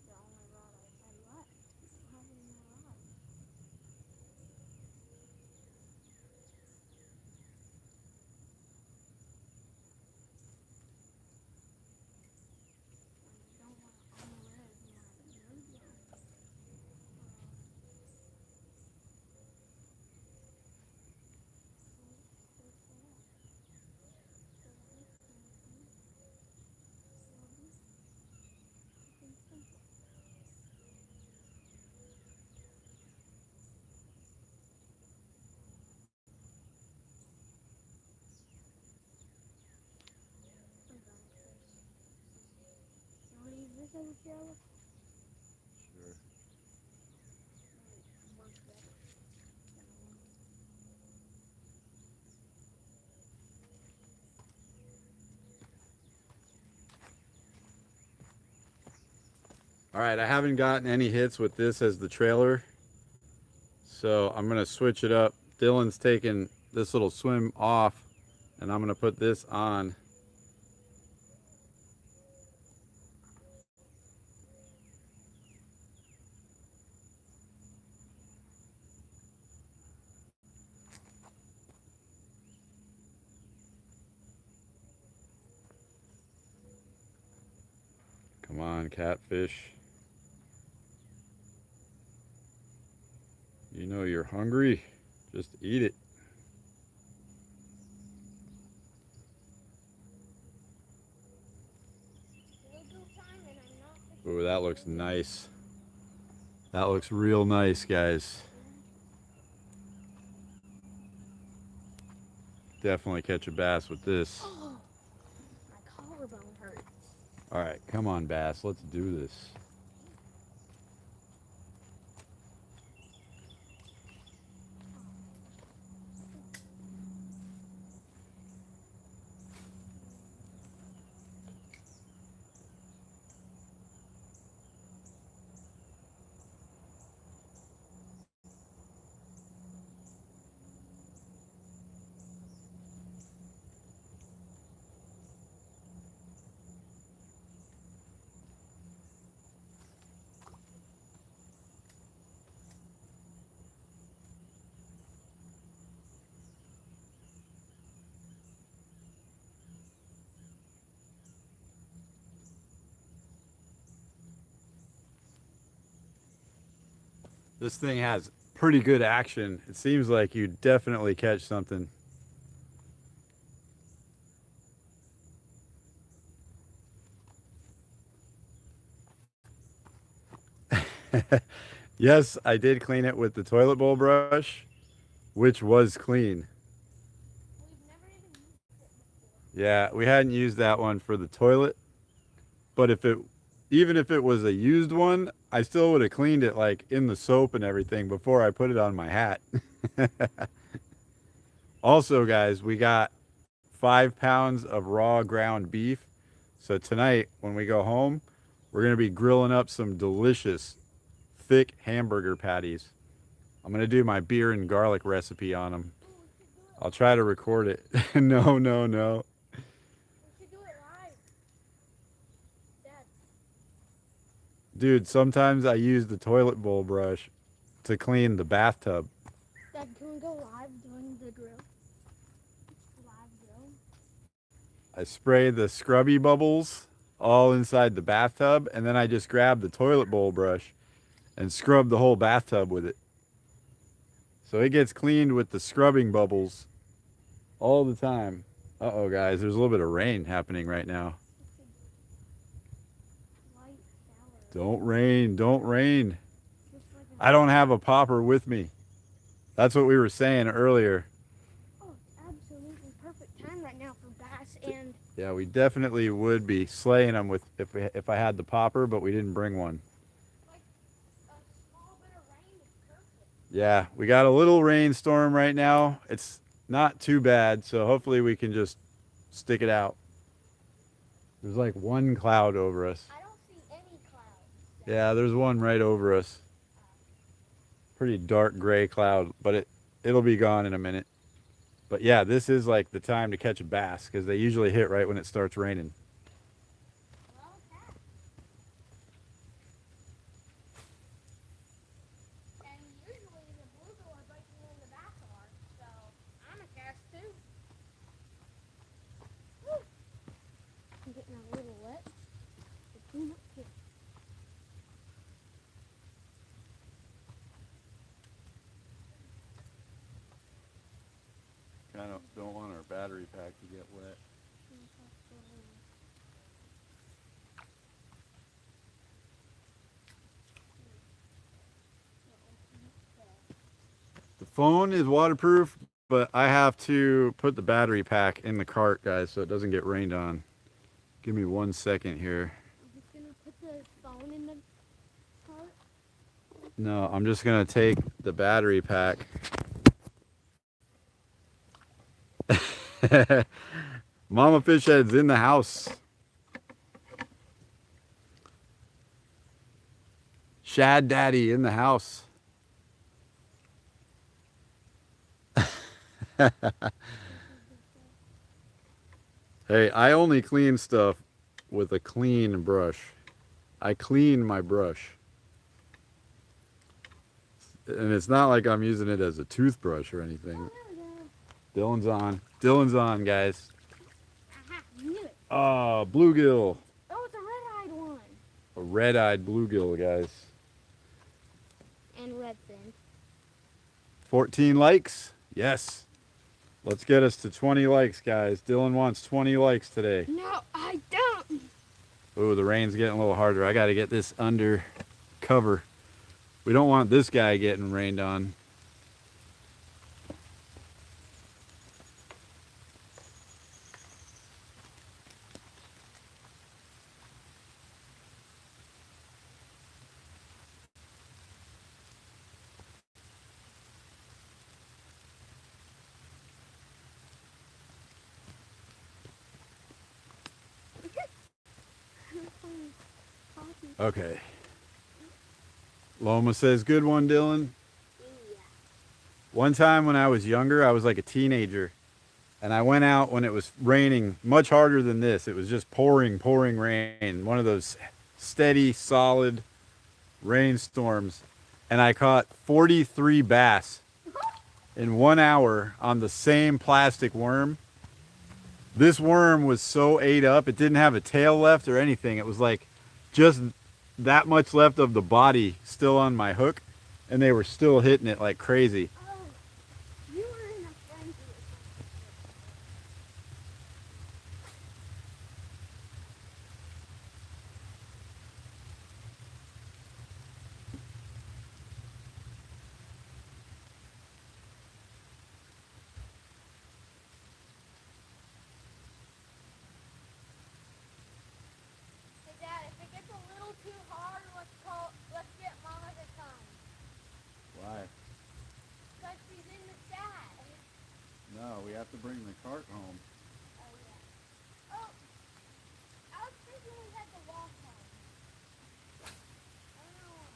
The only rod I had left. I don't have any more rods. I don't want to unload my radio. This as a trailer? Sure. Works better. All right, I haven't gotten any hits with this as the trailer, so I'm gonna switch it up. Dylan's taking this little swim off, and I'm gonna put this on. Come on, catfish. You know you're hungry. Just eat it. Ooh, that looks nice. That looks real nice, guys. Definitely catch a bass with this. Oh, my collarbone hurts. All right, come on, bass. Let's do this. This thing has pretty good action. It seems like you definitely catch something. Yes, I did clean it with the toilet bowl brush, which was clean. We've never even used it before. Yeah, we hadn't used that one for the toilet, but even if it was a used one, I still would have cleaned it like in the soap and everything before I put it on my hat. Also, guys, we got 5 pounds of raw ground beef. So tonight, when we go home, we're going to be grilling up some delicious, thick hamburger patties. I'm going to do my beer and garlic recipe on them. Oh, we should do it. I'll try to record it. No, no, no. We should do it live. Dad, Dude, sometimes I use the toilet bowl brush to clean the bathtub. Dad, can we go live doing the drill? Live drill? I spray the scrubby bubbles all inside the bathtub, and then I just grab the toilet bowl brush and scrub the whole bathtub with it. So it gets cleaned with the scrubbing bubbles all the time. Uh-oh, guys, there's a little bit of rain happening right now. Light shower. Don't rain, don't rain. Just like I don't have a popper with me. That's what we were saying earlier. Oh, it's absolutely perfect time right now for bass and Yeah, we definitely would be slaying them with if I had the popper, but we didn't bring one. like a small bit of rain is perfect. Yeah, we got a little rainstorm right now. It's not too bad, so hopefully we can just stick it out. There's like one cloud over us. I don't see any clouds. Yeah, there's one right over us. Pretty dark gray cloud, but it'll be gone in a minute. But yeah, this is like the time to catch a bass because they usually hit right when it starts raining. Well, okay. And usually the bluegill are biting when the bass are, so I'm a cast too. Woo. I'm getting a little wet. But do not care. Kind of don't want our battery pack to get wet. The phone is waterproof, but I have to put the battery pack in the cart, guys, so it doesn't get rained on. Give me 1 second here. I'm just gonna put the phone in the cart. No, I'm just gonna take the battery pack. Mama Fishhead's in the house. Shad Daddy in the house. Hey, I only clean stuff with a clean brush. I clean my brush. And it's not like I'm using it as a toothbrush or anything. Oh, there we go. Dylan's on. Dylan's on, guys. Aha, knew it. Oh, bluegill. Oh, it's a red-eyed one. A red-eyed bluegill, guys. And redfin. 14 likes? Yes. Let's get us to 20 likes, guys. Dylan wants 20 likes today. No, I don't. Ooh, the rain's getting a little harder. I got to get this under cover. We don't want this guy getting rained on. Okay. Loma says, good one, Dylan. Yeah. One time when I was younger, I was like a teenager. And I went out when it was raining much harder than this. It was just pouring, pouring rain. One of those steady, solid rainstorms. And I caught 43 bass in 1 hour on the same plastic worm. This worm was so ate up, it didn't have a tail left or anything. It was like just that much left of the body still on my hook, and they were still hitting it like crazy. Oh, you were in a frenzy or something. Hey, Dad, if it gets a little too hard, let's get Mama to come. Why? Because she's in the sky. No, we have to bring the cart home. Oh, yeah. Oh, I was thinking we had to walk home. I don't know why.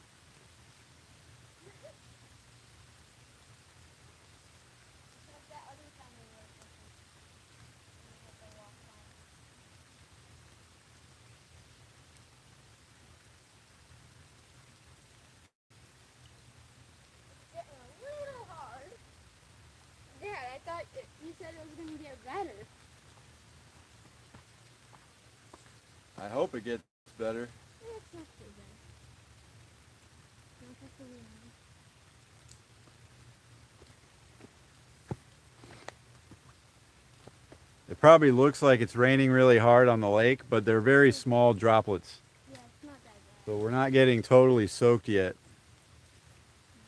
Like that other time we were fishing. We had to walk home. It's getting a little hard. Dad, I thought you said it was going to get better. I hope it gets better. It's not too bad. Not just a little. It probably looks like it's raining really hard on the lake, but they're very small droplets. Yeah, it's not that bad. So we're not getting totally soaked yet.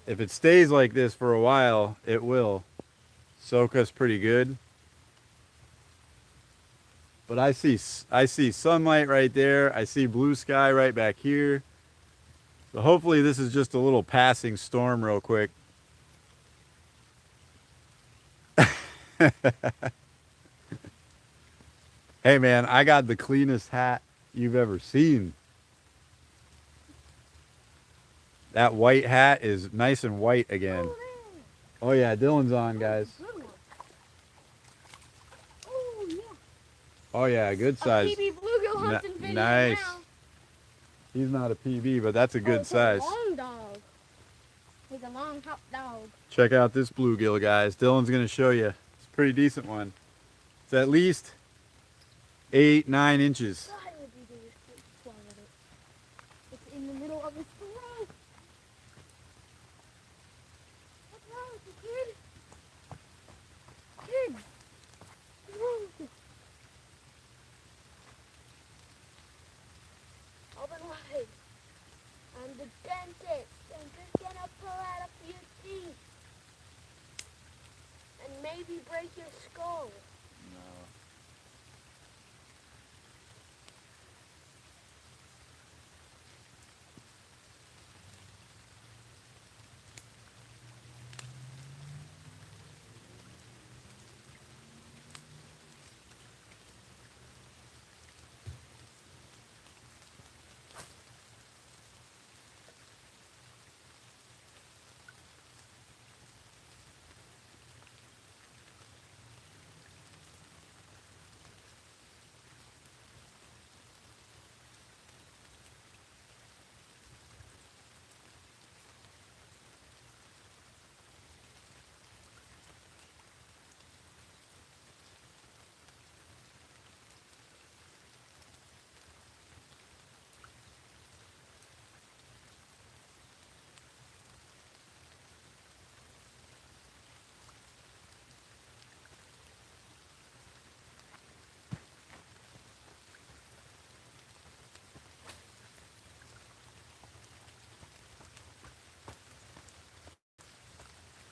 If it stays like this for a while, it will soak us pretty good. But I see sunlight right there. I see blue sky right back here. So hopefully this is just a little passing storm real quick. Hey man, I got the cleanest hat you've ever seen. That white hat is nice and white again. Oh yeah, Dylan's on, guys. Good one. Oh, yeah. Oh yeah, good A size. PB bluegill hunting video Nice. now. He's not a PB, but that's a good it's size. a long dog. He's a long top dog. Check out this bluegill, guys. Dylan's gonna show you. It's a pretty decent one. It's at least 8-9 inches. God, it would be good if it swallowed it. It's in the middle of its throat. What's wrong with you, kid? Kid! What's wrong with you? Open wide. I'm the dentist. I'm just gonna pull out a few teeth. And maybe break your skull.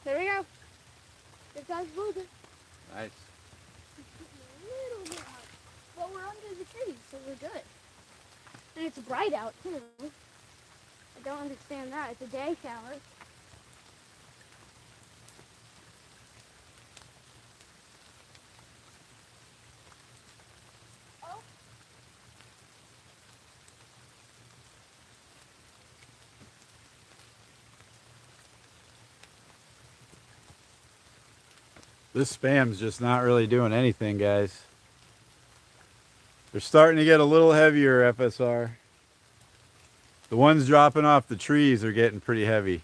There we go. Good size bluegill. Nice. A little bit hot. But we're under the trees, so we're good. And it's bright out, too. I don't understand that. It's a day shower. Oh. This spam's just not really doing anything, guys. They're starting to get a little heavier, FSR. The ones dropping off the trees are getting pretty heavy.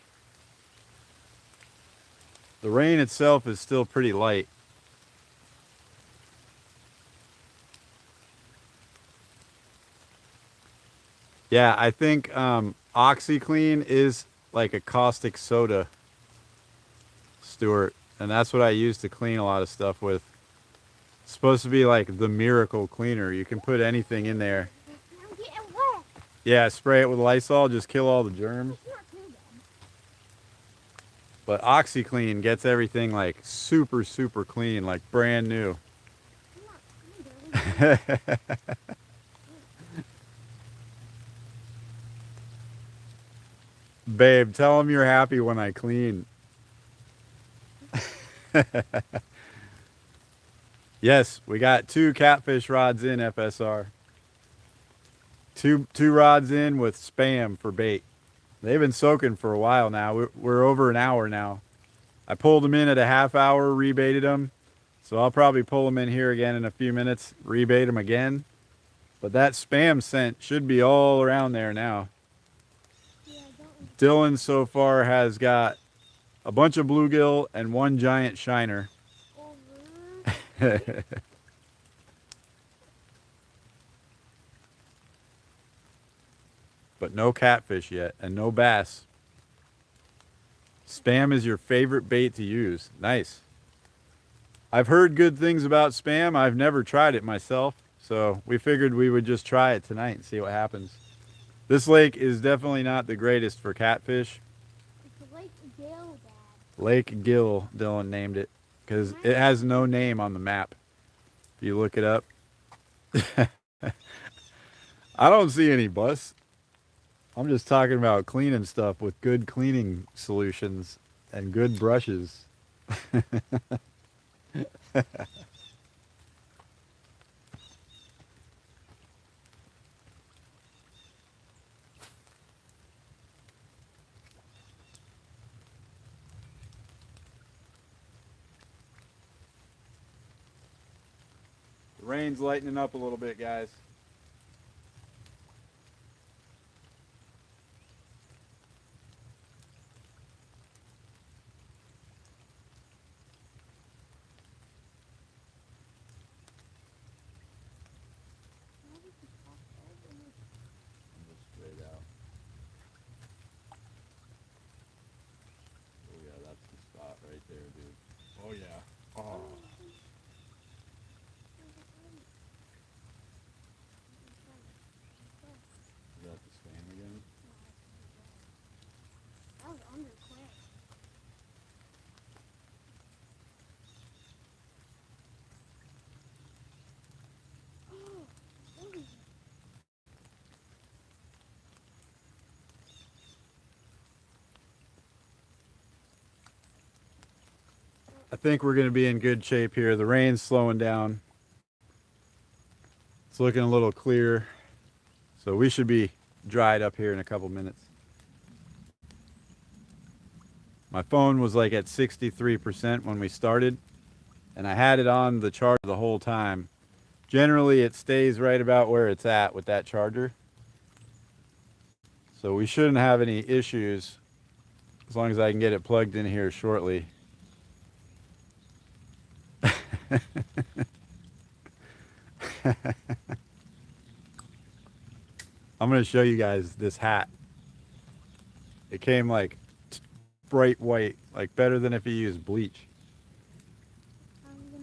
The rain itself is still pretty light. Yeah, I think OxyClean is like a caustic soda, Stuart. And that's what I use to clean a lot of stuff with. It's supposed to be like the miracle cleaner. You can put anything in there. I'm getting wet. Yeah, spray it with Lysol, just kill all the germs. It's not too bad. But OxyClean gets everything like super, super clean, like brand new. Come on, Babe, tell them you're happy when I clean. Yes, we got 2 catfish rods in, FSR. Two rods in with spam for bait. They've been soaking for a while now. We're over an hour now. I pulled them in at a half hour, rebaited them. So I'll probably pull them in here again in a few minutes, rebait them again. But that spam scent should be all around there now. Yeah, Dylan so far has got a bunch of bluegill and 1 giant shiner. But no catfish yet, and no bass. Spam is your favorite bait to use. Nice. I've heard good things about spam. I've never tried it myself, so we figured we would just try it tonight and see what happens. This lake is definitely not the greatest for catfish. It's Lake Gill, Dad. Lake Gill, Dylan named it, because it has no name on the map. If you look it up. I don't see any bus. I'm just talking about cleaning stuff with good cleaning solutions and good brushes. The rain's lightening up a little bit, guys. Straight out. Oh yeah, that's the spot right there, dude. Oh yeah. Oh. Is that the spam again? That was under quick. I think we're going to be in good shape here. The rain's slowing down. It's looking a little clear. So we should be dried up here in a couple minutes. My phone was like at 63% when we started, and I had it on the charger the whole time. Generally, it stays right about where it's at with that charger. So we shouldn't have any issues as long as I can get it plugged in here shortly. I'm going to show you guys this hat. It came like bright white, like better than if you used bleach.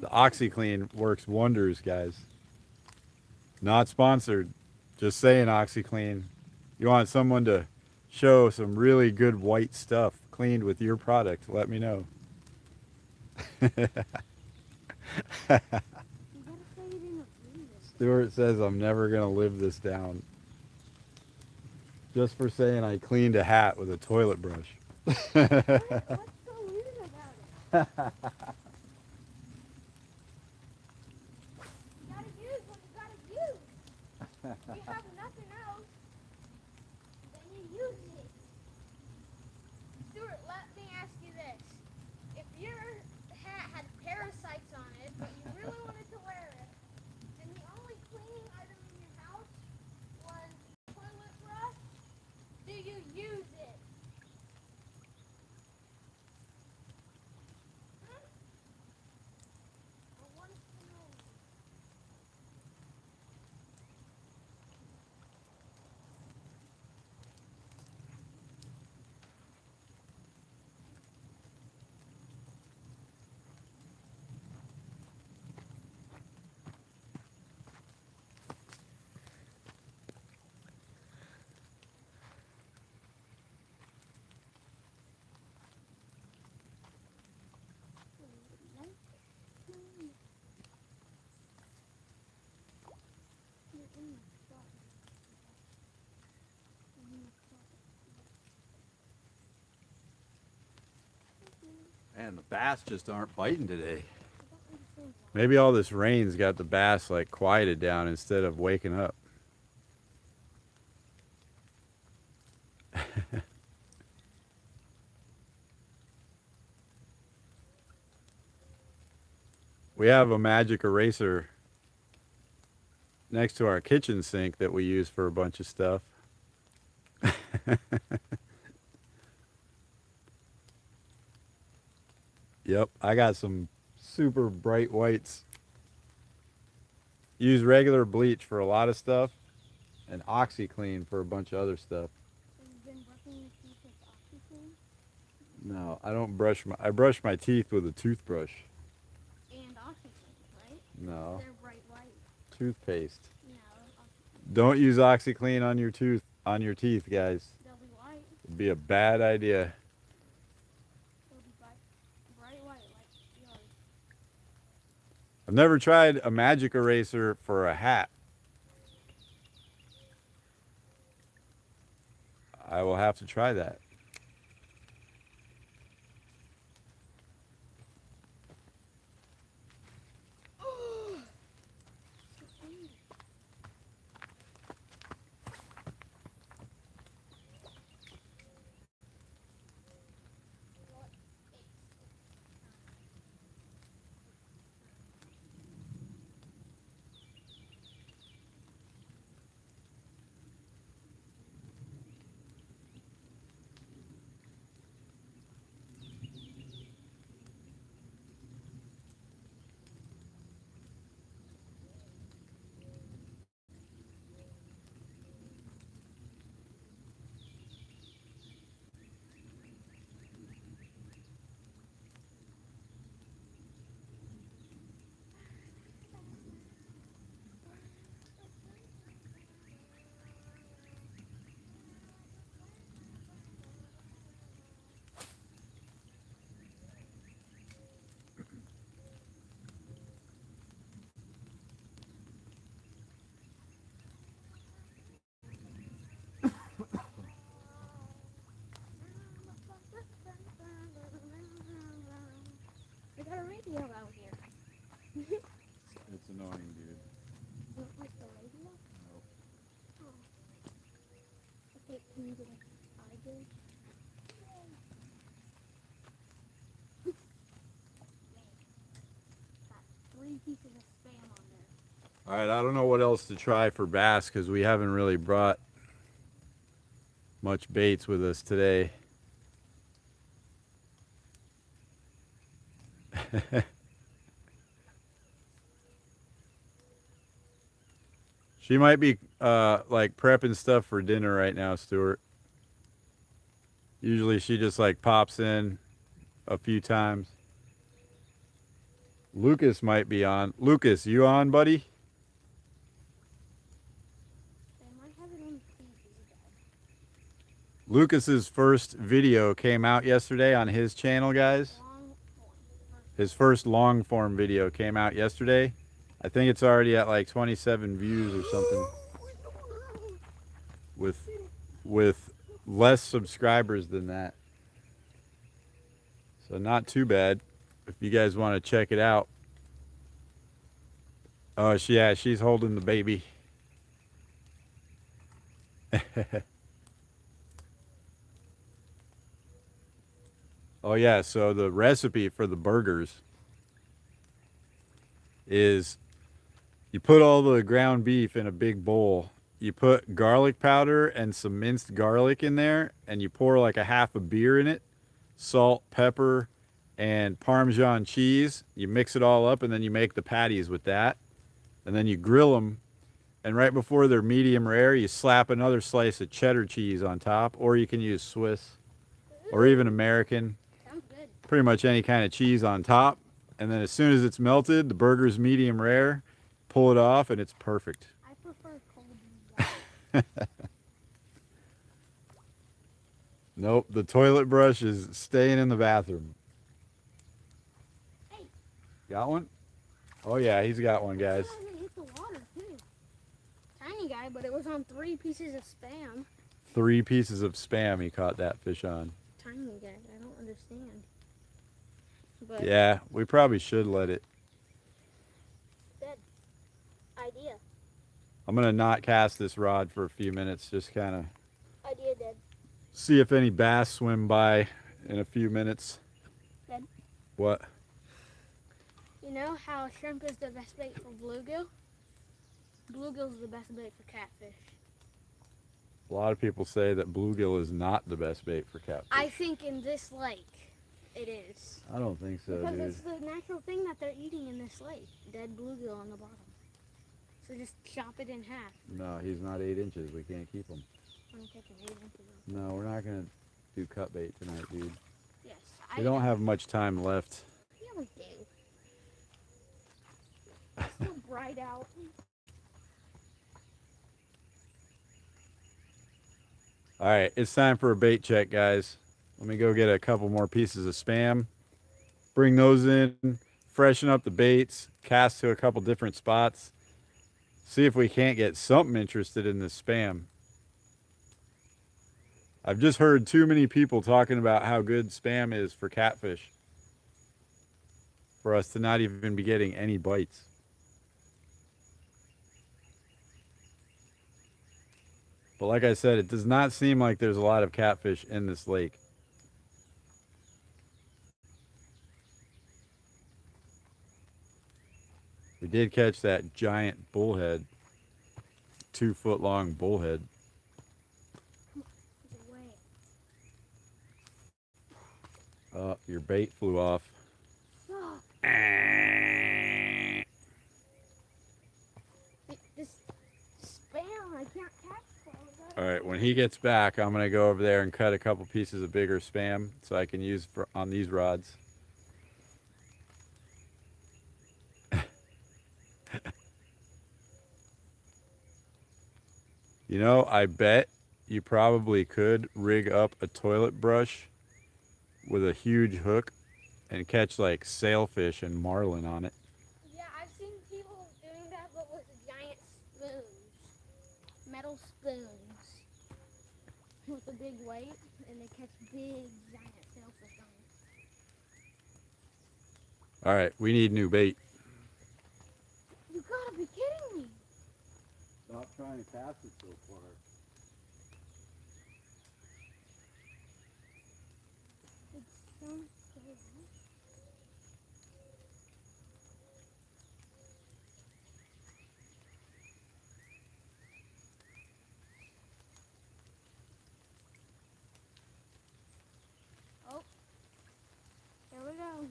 The OxyClean works wonders, guys. Not sponsored. Just saying, OxyClean. You want someone to show some really good white stuff cleaned with your product, let me know. Stuart says I'm never going to live this down. Just for saying I cleaned a hat with a toilet brush. What's so weird about it? You gotta use what you gotta use. You have nothing else, then you use it. Stuart, let me ask you this. If your hat had parasites Man, the bass just aren't biting today. I don't understand why. Maybe all this rain's got the bass like quieted down instead of waking up. We have a magic eraser next to our kitchen sink that we use for a bunch of stuff. Yep, I got some super bright whites. Use regular bleach for a lot of stuff and OxyClean for a bunch of other stuff. Have you been brushing your teeth with OxyClean? No, I don't I brush my teeth with a toothbrush. And OxyClean, right? No, They're bright white. toothpaste. No, Don't use OxyClean on your teeth, guys. they'll be white. It'd be a bad idea. They'll be bright white like yours. I've never tried a magic eraser for a hat. I will have to try that. I got a radio out here. It's annoying, dude. You don't like the radio? No. Oh. Okay, can you get a eye gauge? Got 3 pieces of Spam on there. All right, I don't know what else to try for bass because we haven't really brought much baits with us today. She might be like prepping stuff for dinner right now, Stuart. Usually she just like pops in a few times. Lucas might be on. Lucas, you on, buddy? They might have it on TV, guys. Lucas's first video came out yesterday on his channel, guys. Long His first long form video came out yesterday. I think it's already at like 27 views or something. With less subscribers than that. So not too bad if you guys want to check it out. Oh, yeah, she's holding the baby. Oh yeah, so the recipe for the burgers is you put all the ground beef in a big bowl. You put garlic powder and some minced garlic in there, and you pour like a half a beer in it, salt, pepper, and Parmesan cheese. You mix it all up, and then you make the patties with that. And then you grill them, and right before they're medium rare, you slap another slice of cheddar cheese on top, or you can use Swiss, or even American. Sounds good. Pretty much any kind of cheese on top. And then as soon as it's melted, the burger's medium rare, pull it off, and it's perfect. I prefer cold and dry. Nope, the toilet brush is staying in the bathroom. Hey. Got one? Oh yeah, he's got one, guys. It hasn't hit the water, too. Tiny guy, but it was on 3 pieces of Spam. 3 pieces of Spam he caught that fish on. Tiny guy, I don't understand. But Yeah, we probably should let it. good idea. I'm gonna not cast this rod for a few minutes, just kind of Idea dead. see if any bass swim by in a few minutes. Dead. What? You know how shrimp is the best bait for bluegill? Bluegill's the best bait for catfish. A lot of people say that bluegill is not the best bait for catfish. I think in this lake, it is. I don't think so, Because dude. it's the natural thing that they're eating in this lake. Dead bluegill on the bottom. So just chop it in half. No, he's not 8 inches. We can't keep him. I'm taking 8 inches off. No, we're not gonna do cut bait tonight, dude. Yes. We don't have much time left. Yeah, we do. It's so bright out. All right, it's time for a bait check, guys. Let me go get a couple more pieces of Spam. Bring those in, freshen up the baits, cast to a couple different spots. See if we can't get something interested in this Spam. I've just heard too many people talking about how good Spam is for catfish for us to not even be getting any bites. But like I said, it does not seem like there's a lot of catfish in this lake. We did catch that giant bullhead, 2-foot long bullhead. Oh, your bait flew off. This Spam, I can't catch it. All right, when he gets back, I'm gonna go over there and cut a couple pieces of bigger Spam so I can use on these rods. You know, I bet you probably could rig up a toilet brush with a huge hook and catch like sailfish and marlin on it. Yeah, I've seen people doing that, but with giant spoons. Metal spoons. With a big weight, and they catch big, giant sailfish on it. All right, we need new bait. You gotta be kidding me. Stop trying to cast it so far. It's so scary. Oh, there we go.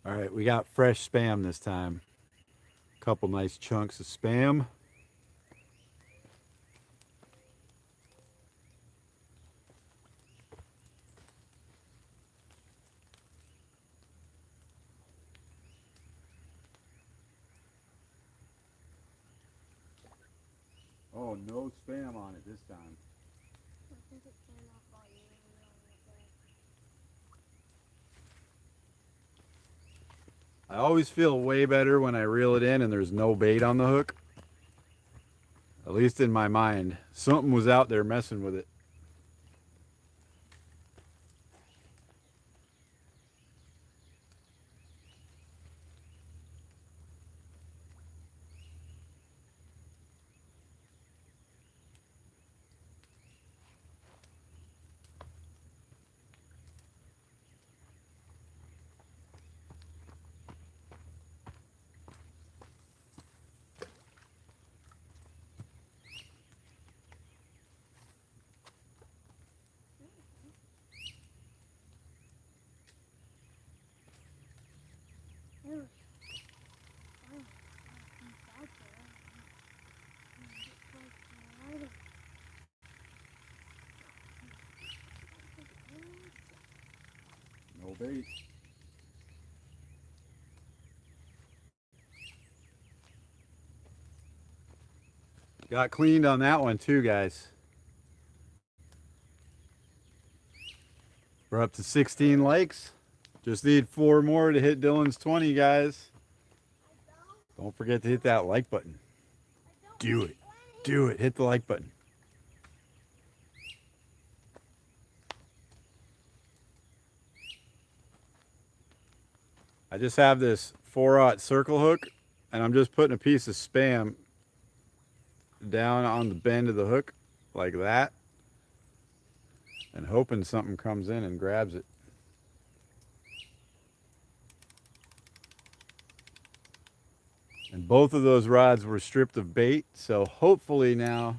All right, we got fresh Spam this time. Couple nice chunks of Spam. Oh, no Spam on it this time. I think it came off while you were on the I always feel way better when I reel it in and there's no bait on the hook. At least in my mind. Something was out there messing with it. No bait. Got cleaned on that one too, guys. We're up to 16 likes. Just need 4 more to hit Dylan's 20, guys. Don't forget to hit that like button. Do it. Do it. Hit the like button. I just have this 4/0 circle hook, and I'm just putting a piece of Spam down on the bend of the hook like that, and hoping something comes in and grabs it. And both of those rods were stripped of bait, so hopefully now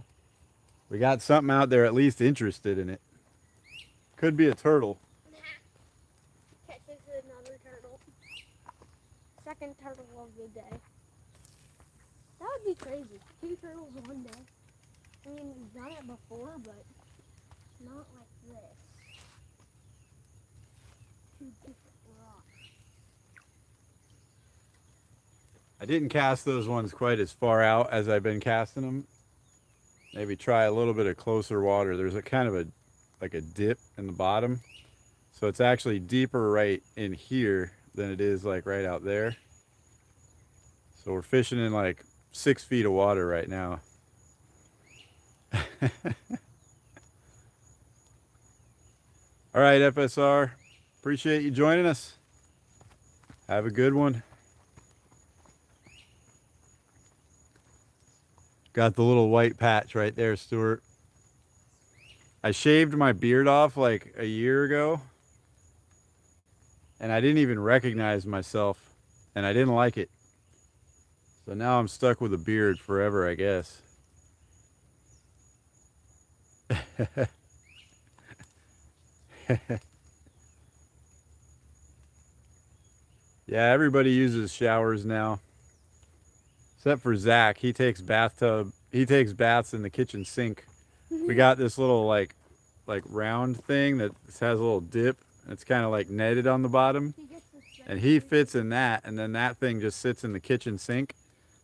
we got something out there at least interested in it. Could be a turtle. Catches another turtle. Second turtle of the day. That would be crazy. 2 turtles one day. I mean, we've done it before, but not like this. 2 different rocks. I didn't cast those ones quite as far out as I've been casting them. Maybe try a little bit of closer water. There's a kind of a like a dip in the bottom, so it's actually deeper right in here than it is like right out there. So we're fishing in like 6 feet of water right now. All right, FSR, appreciate you joining us. Have a good one. Got the little white patch right there, Stuart. I shaved my beard off like a year ago, and I didn't even recognize myself, and I didn't like it. So now I'm stuck with a beard forever, I guess. Yeah, everybody uses showers now. Except for Zach. He takes baths in the kitchen sink. We got this little like round thing that has a little dip. It's kind of like netted on the bottom. And he fits in that, and then that thing just sits in the kitchen sink.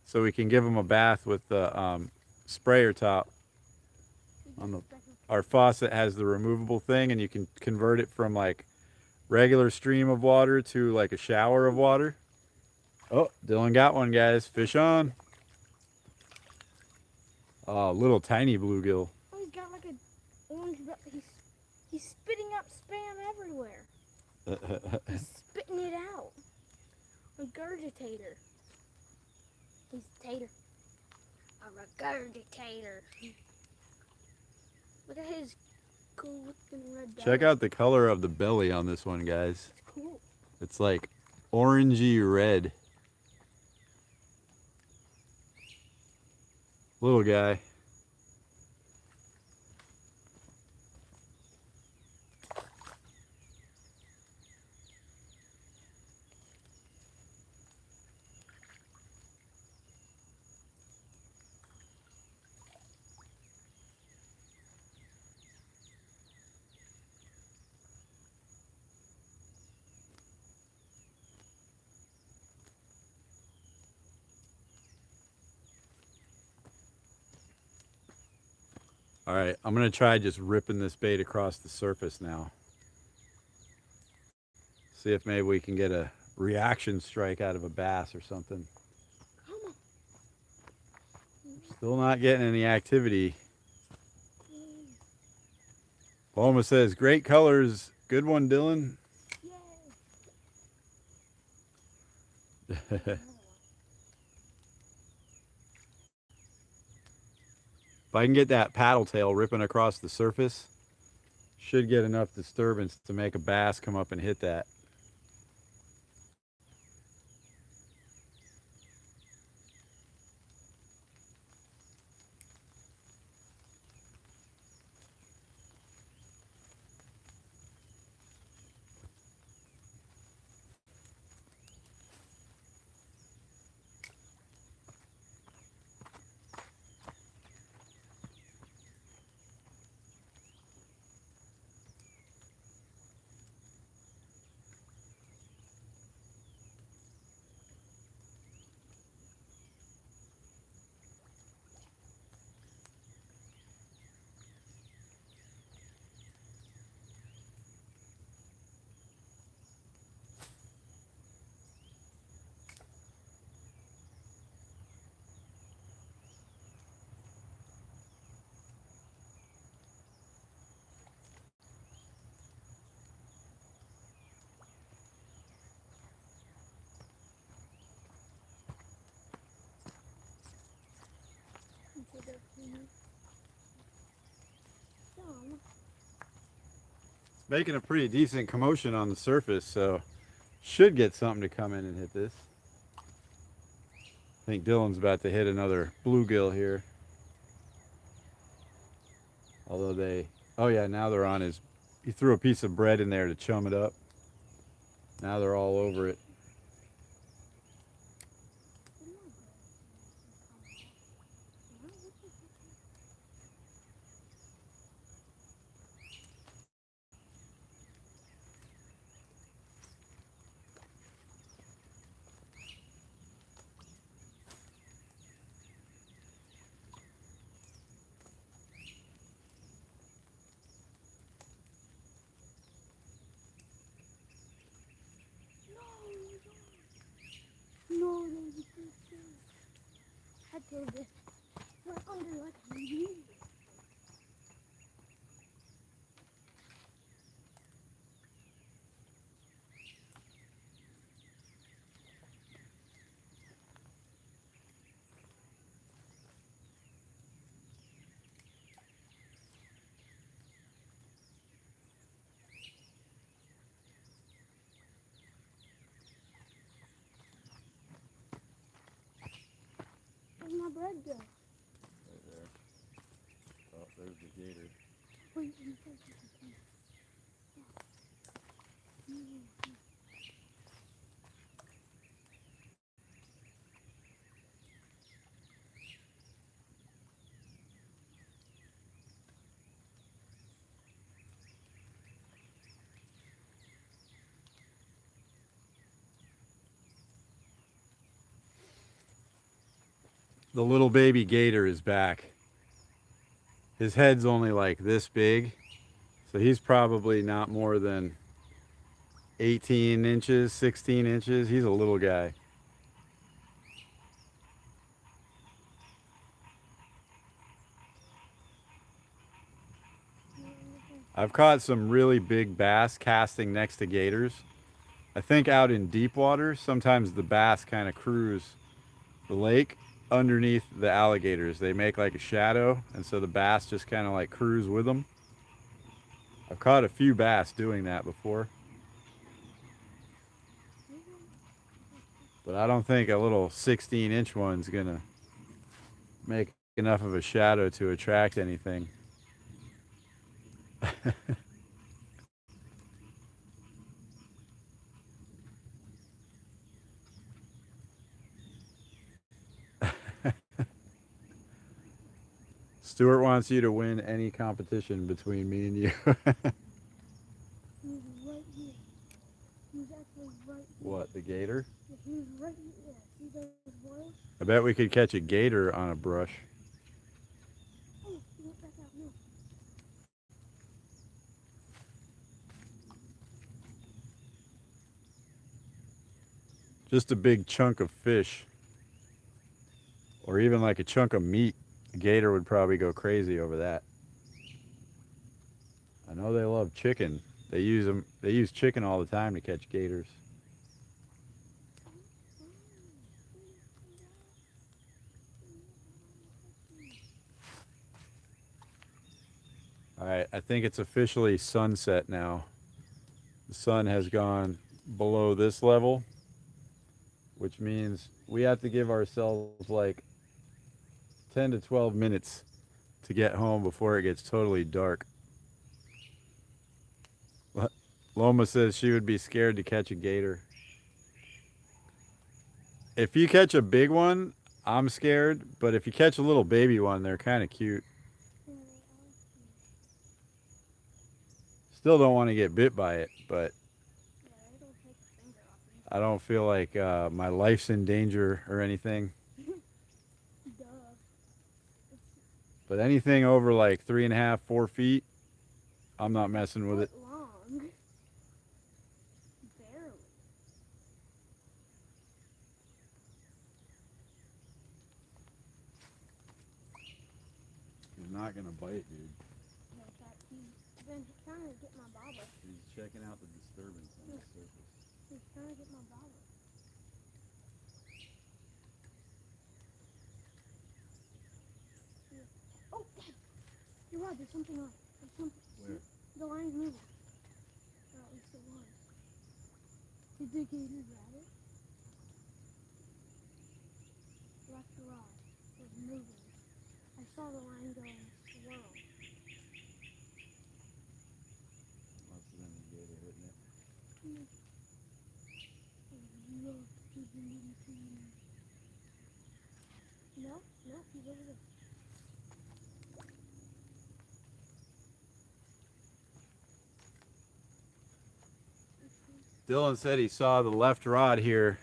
So we can give him a bath with the sprayer top. Our faucet has the removable thing, and you can convert it from like regular stream of water to like a shower of water. Oh, Dylan got one, guys. Fish on. Oh, little tiny bluegill. Oh, he's got like an orange. He's spitting up Spam everywhere. He's spitting it out. Regurgitator. He's a tater. A regurgitator. Look at his cool looking red belly. Check out the color of the belly on this one, guys. It's cool. It's like orangey red. Little guy. All right, I'm gonna try just ripping this bait across the surface now. See if maybe we can get a reaction strike out of a bass or something. Come on. Still not getting any activity. Paloma says, great colors. Good one, Dylan. Yay. If I can get that paddle tail ripping across the surface, should get enough disturbance to make a bass come up and hit that. making a pretty decent commotion on the surface, so should get something to come in and hit this. I think Dylan's about to hit another bluegill here. Although they, oh yeah, now they're on his, he threw a piece of bread in there to chum it up. Now they're all over it. No, no, you can't. I killed this. Right under like a leaf. Where's my bread go? Right there. Oh, there's the gator. Wait, you can't take it. The little baby gator is back. His head's only like this big, so he's probably not more than 18 inches, 16 inches. He's a little guy. I've caught some really big bass casting next to gators. I think out in deep water, sometimes the bass kind of cruise the lake underneath the alligators. They make like a shadow, and so the bass just kind of like cruise with them. I've caught a few bass doing that before. But I don't think a little 16-inch one's gonna make enough of a shadow to attract anything. Stuart wants you to win any competition between me and you. He's right here. He's actually right here. What, the gator? Yeah, he's right here. Yeah, see those boils? I bet we could catch a gator on a brush. Oh, he went back out. No. Just a big chunk of fish. Or even like a chunk of meat. A gator would probably go crazy over that. I know they love chicken. They use chicken all the time to catch gators. All right, I think it's officially sunset now. The sun has gone below this level, which means we have to give ourselves like 10 to 12 minutes to get home before it gets totally dark. Loma says she would be scared to catch a gator. If you catch a big one, I'm scared, but if you catch a little baby one, they're kind of cute. Still don't want to get bit by it, but I don't feel like my life's in danger or anything. Duh. But anything over like 3.5, 4 feet, I'm not messing with it. Long. Barely. He's not gonna bite, dude. No, that he's been trying to get my bobber. He's checking out the disturbance on the surface. He's trying to get my bobber. Oh, Dad. You're right, there's something on it. There's something. Where? The line's moving. it was. Did they get it rabbit? Left the rod. It was moving. I saw the line go and swirl. Must have been the gator hitting it. No, he's over there. Dylan said he saw the left rod here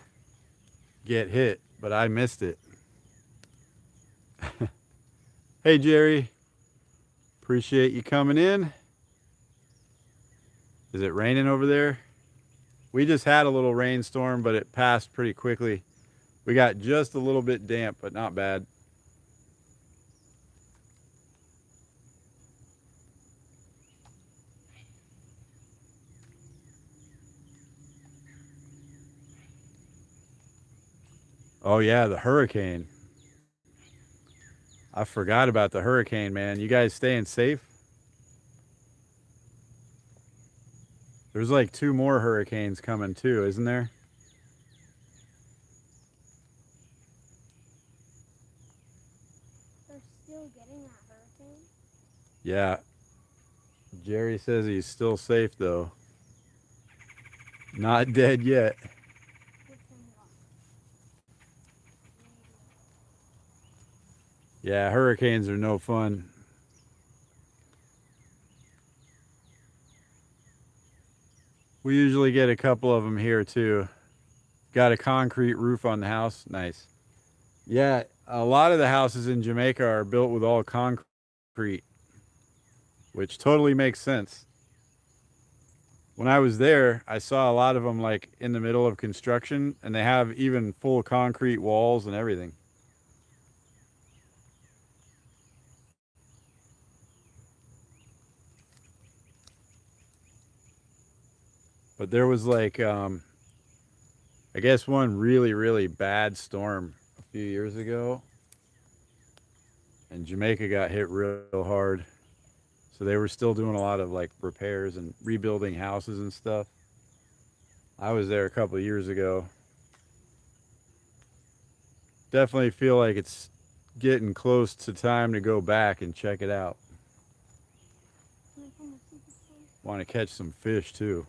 get hit, but I missed it. Hey Jerry, appreciate you coming in. Is it raining over there? We just had a little rainstorm, but it passed pretty quickly. We got just a little bit damp, but not bad. Oh yeah, the hurricane. I forgot about the hurricane, man. You guys staying safe? There's like 2 more hurricanes coming too, isn't there? They're still getting that hurricane? Yeah. Jerry says he's still safe though. Not dead yet. Yeah, hurricanes are no fun. We usually get a couple of them here too. Got a concrete roof on the house. Nice. Yeah, a lot of the houses in Jamaica are built with all concrete, which totally makes sense. When I was there, I saw a lot of them like in the middle of construction, and they have even full concrete walls and everything. But there was like, I guess one really, really bad storm a few years ago, and Jamaica got hit real hard. So they were still doing a lot of like repairs and rebuilding houses and stuff. I was there a couple of years ago. Definitely feel like it's getting close to time to go back and check it out. Want to catch some fish too.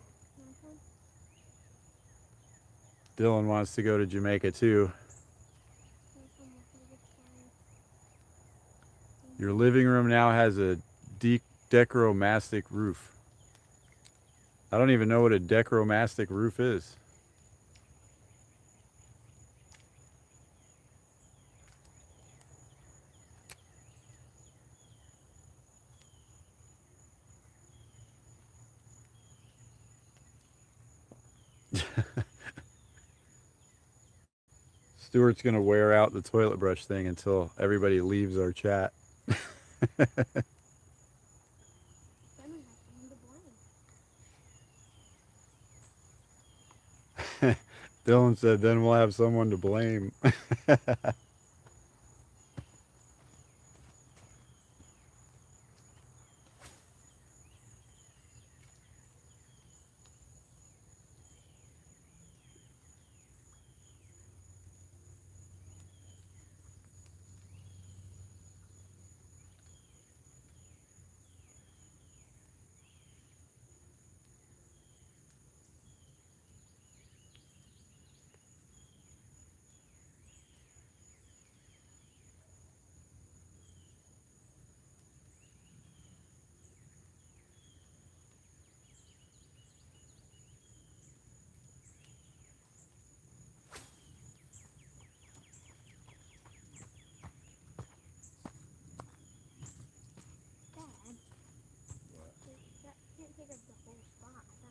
Dylan wants to go to Jamaica too. Your living room now has a dechromastic roof. I don't even know what a dechromastic roof is. Stuart's going to wear out the toilet brush thing until everybody leaves our chat. Dylan said, then we'll have someone to blame.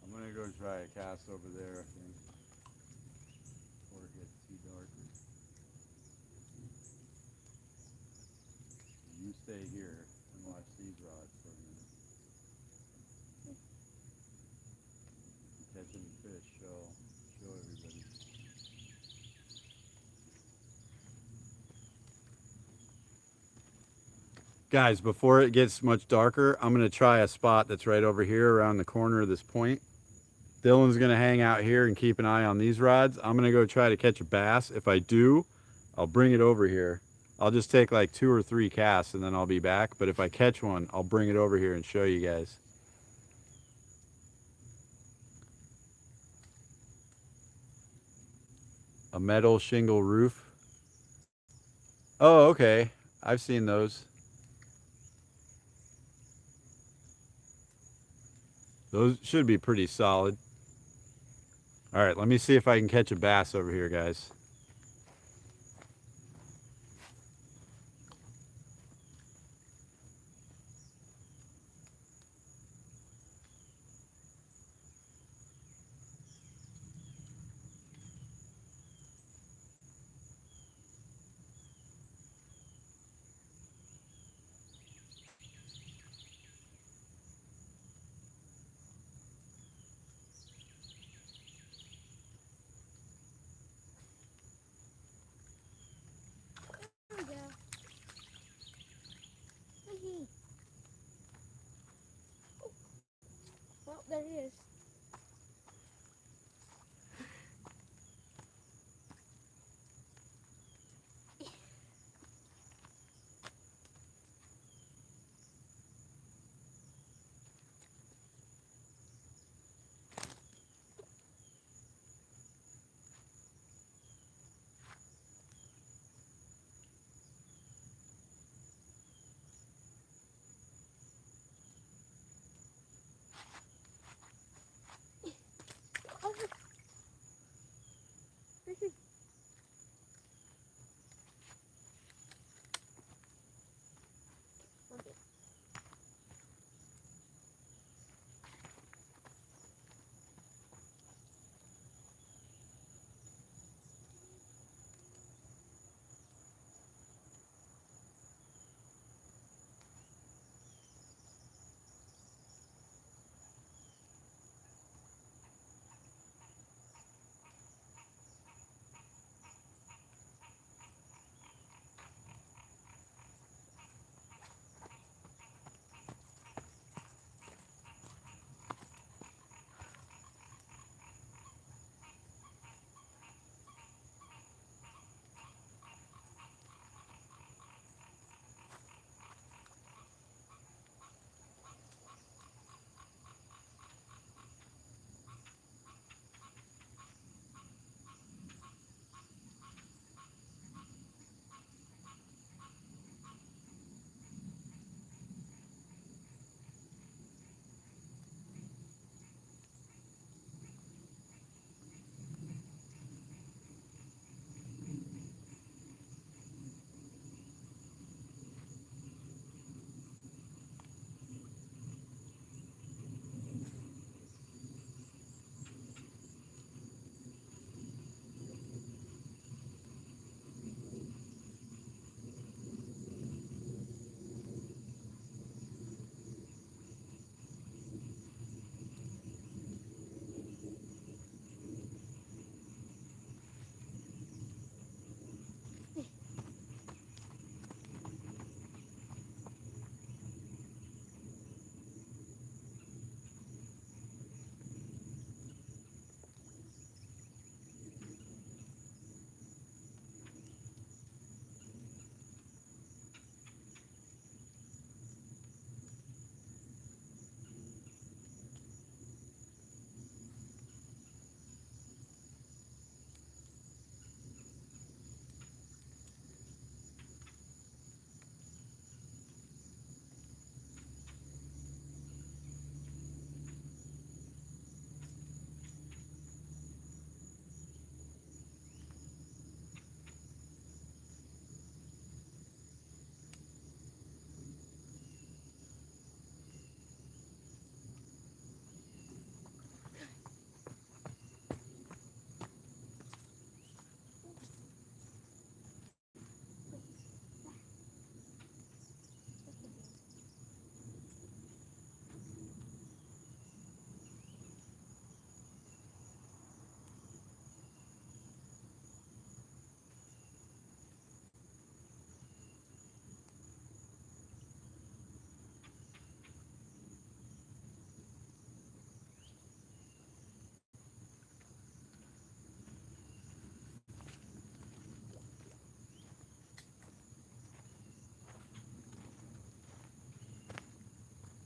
I'm going to go try a cast over there, I think, before it gets too dark. You stay here and watch these rods for a minute. If you catch any fish, show everybody. Guys, before it gets much darker, I'm going to try a spot that's right over here around the corner of this point. Dylan's going to hang out here and keep an eye on these rods. I'm going to go try to catch a bass. If I do, I'll bring it over here. I'll just take like 2 or 3 casts and then I'll be back. But if I catch one, I'll bring it over here and show you guys. A metal shingle roof. Oh, okay. I've seen those. Those should be pretty solid. All right, let me see if I can catch a bass over here, guys. There we go. Wee-hee. Oh. Well, there he is.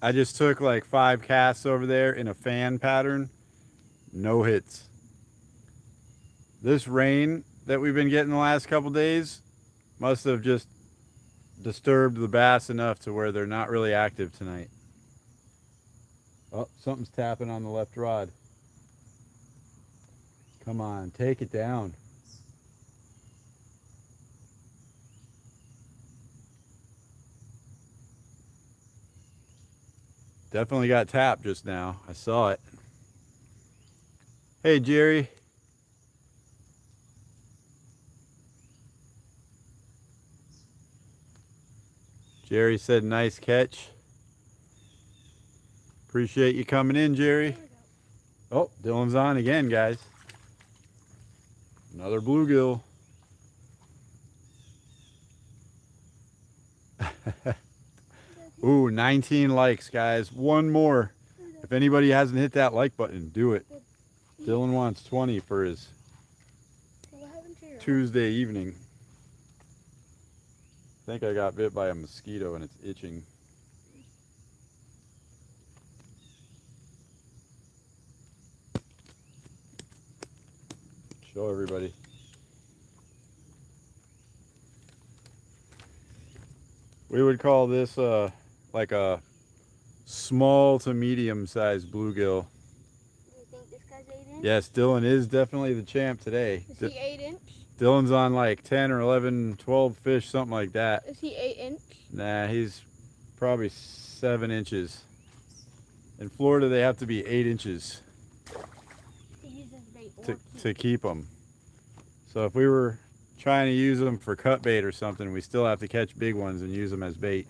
I just took like 5 casts over there in a fan pattern. No hits. This rain that we've been getting the last couple days must have just disturbed the bass enough to where they're not really active tonight. Oh, something's tapping on the left rod. Come on, take it down. Definitely got tapped just now. I saw it. Hey, Jerry. Jerry said nice catch. Appreciate you coming in, Jerry. Oh, Dylan's on again, guys. Another bluegill. Ooh, 19 likes, guys. One more. If anybody hasn't hit that like button, do it. Dylan wants 20 for his Tuesday evening. I think I got bit by a mosquito and it's itching. Show everybody. We would call this like a small to medium sized bluegill. You think this guy's 8 inch? Yes, Dylan is definitely the champ today. Is he 8 inch? Dylan's on like 10 or 11, 12 fish, something like that. Is he 8 inch? Nah, he's probably 7 inches. In Florida, they have to be 8 inches to keep them. So if we were trying to use them for cut bait or something, we still have to catch big ones and use them as bait.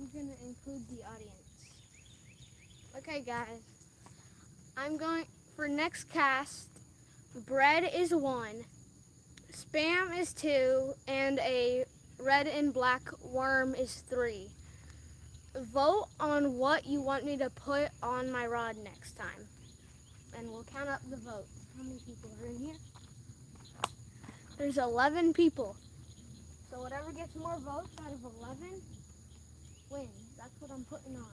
I'm gonna include the audience. Okay, guys. I'm going for next cast. Bread is 1, spam is 2, and a red and black worm is 3. Vote on what you want me to put on my rod next time, and we'll count up the votes. How many people are in here? There's 11 people. So whatever gets more votes out of 11 wins. That's what I'm putting on.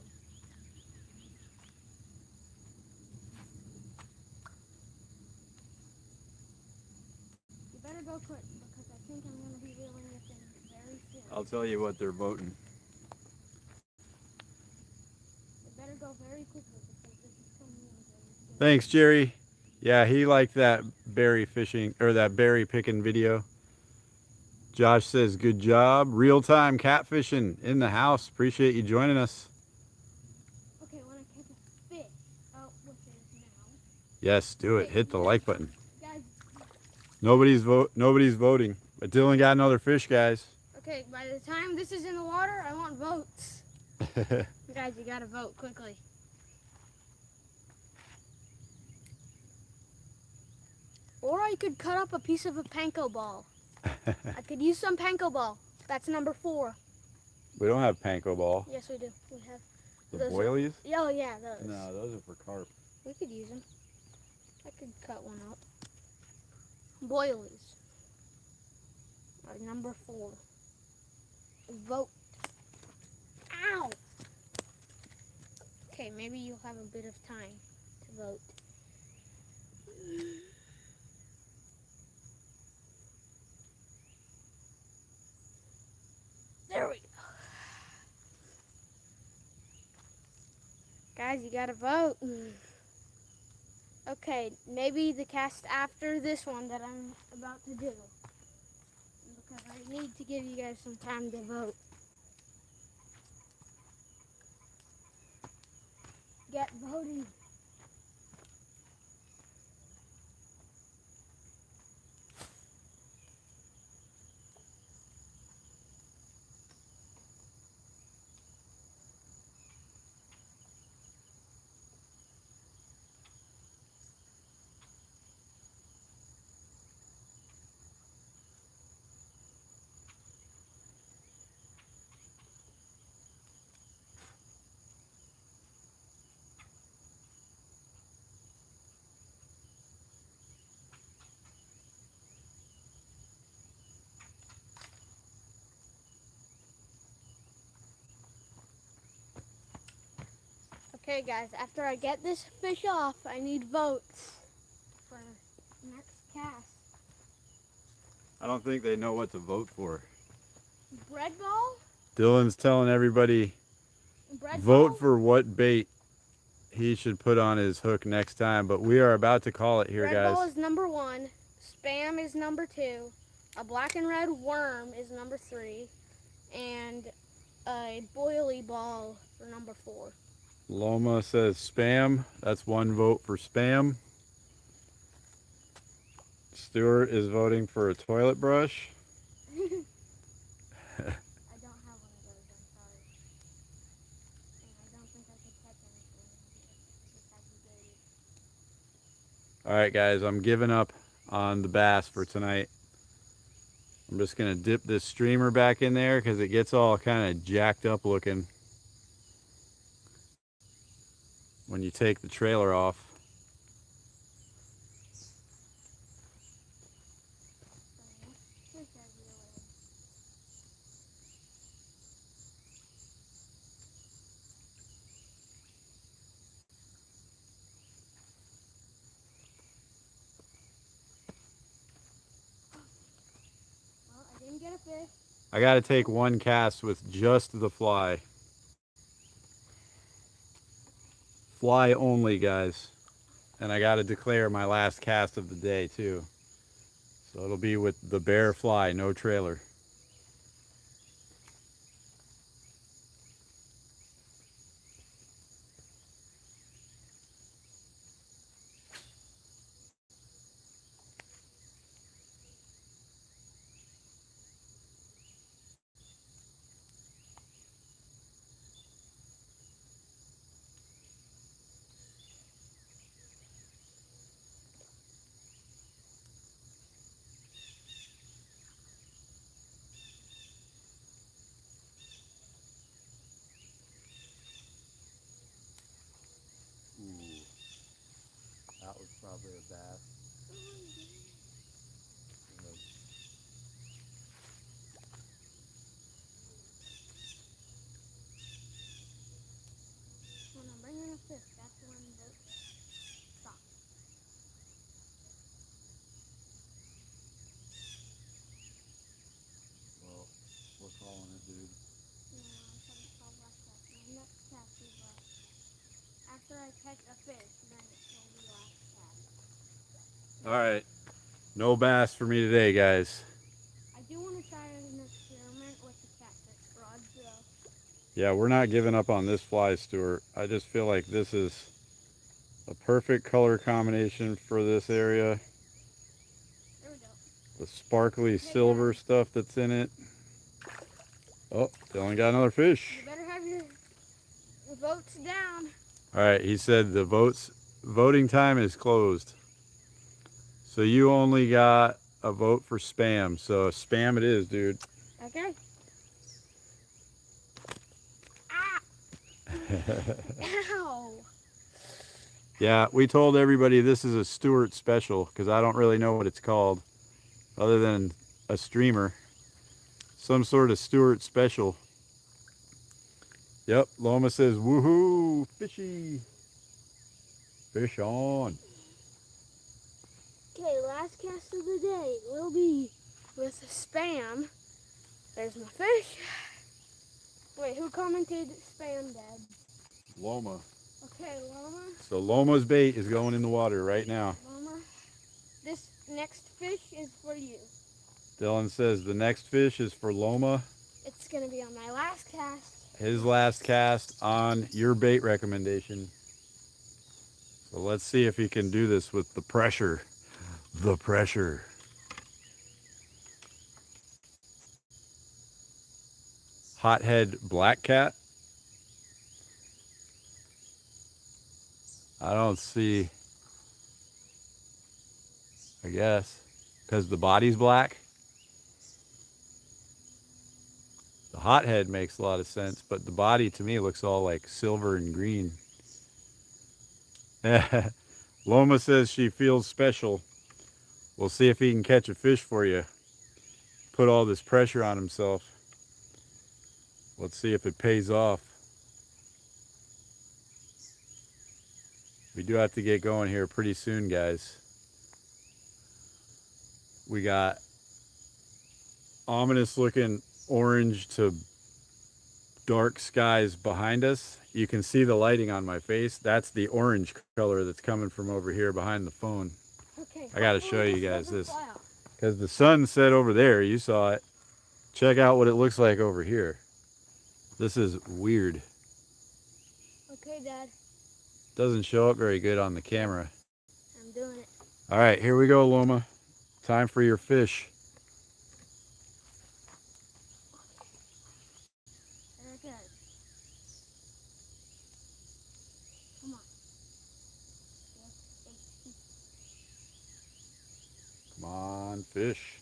You better go quick because I think I'm going to be reeling this in very soon. I'll tell you what they're voting. You better go very quickly because this is coming in very soon. Thanks, Jerry. Yeah, he liked that berry fishing or that berry picking video. Josh says, good job. Real-time catfishing in the house. Appreciate you joining us. Okay, when I catch a fish out with it now. Yes, do it. Hit the like button. Guys. Nobody's voting. But Dylan got another fish, guys. Okay, by the time this is in the water, I want votes. Guys, you gotta vote quickly. Or I could cut up a piece of a panko ball. I could use some panko ball. That's number 4. We don't have panko ball. Yes, we do. We have The those. boilies? Oh, yeah, those. No, those are for carp. We could use them. I could cut one up. Boilies. Are number 4. Vote. Ow! Okay, maybe you'll have a bit of time to vote. There we go. Guys, you gotta vote. Okay, maybe the cast after this one that I'm about to do. Because I need to give you guys some time to vote. Get voting. Okay, guys, after I get this fish off, I need votes for next cast. I don't think they know what to vote for. Bread ball? Dylan's telling everybody Bread vote ball? for what bait he should put on his hook next time. But we are about to call it here, Bread guys. ball is number 1. Spam is number 2. A black and red worm is number 3. And a boilie ball for number 4. Loma says spam. That's 1 vote for spam. Stuart is voting for a toilet brush. I don't have one of those, I'm sorry. And I don't think I could catch anything besides the baby. Alright guys, I'm giving up on the bass for tonight. I'm just going to dip this streamer back in there because it gets all kind of jacked up looking when you take the trailer off. Well, I didn't get a fish. I got to take 1 cast with just the fly. Fly only, guys. And I got to declare my last cast of the day too. So it'll be with the bare fly, no trailer. Ooh, that was probably a bass. When I'm bringing a fish, that's when the stop. Well, we're calling it, dude. No, I'm trying to call last cast. My next cast is after I catch a fish, then it will be last cast. Alright, no bass for me today, guys. I do want to try an experiment with the catfish rods, though. Yeah, we're not giving up on this fly, Stuart. I just feel like this is a perfect color combination for this area. There we go. The sparkly silver stuff that's in it. Oh, Dylan got another fish. You better have your votes down. All right, he said the voting time is closed. So you only got a vote for spam. So spam it is, dude. Okay. Ah! Ow! Yeah, we told everybody this is a Stewart special because I don't really know what it's called other than a streamer. Some sort of Stewart special. Yep, Loma says, woohoo, fishy. Fish on. Okay, last cast of the day will be with spam. There's my fish. Wait, who commented spam, Dad? Loma. Okay, Loma. So Loma's bait is going in the water right now. Loma. This next fish is for you. Dylan says the next fish is for Loma. It's gonna be on my last cast. His last cast on your bait recommendation. So let's see if he can do this with the pressure. The pressure. Hothead black cat. I don't see, I guess, because the body's black. The hothead makes a lot of sense, but the body to me looks all like silver and green. Loma says she feels special. We'll see if he can catch a fish for you. Put all this pressure on himself. Let's see if it pays off. We do have to get going here pretty soon, guys. We got ominous looking orange to dark skies behind us. You can see the lighting on my face. That's the orange color that's coming from over here behind the phone. Okay. I gotta show you guys this because the sun set over there. You saw it. Check out what it looks like over here. This is weird. Okay, Dad. Doesn't show up very good on the camera. I'm doing it. All right, here we go, Loma. Time for your fish. There it goes. Come on. Come on, fish.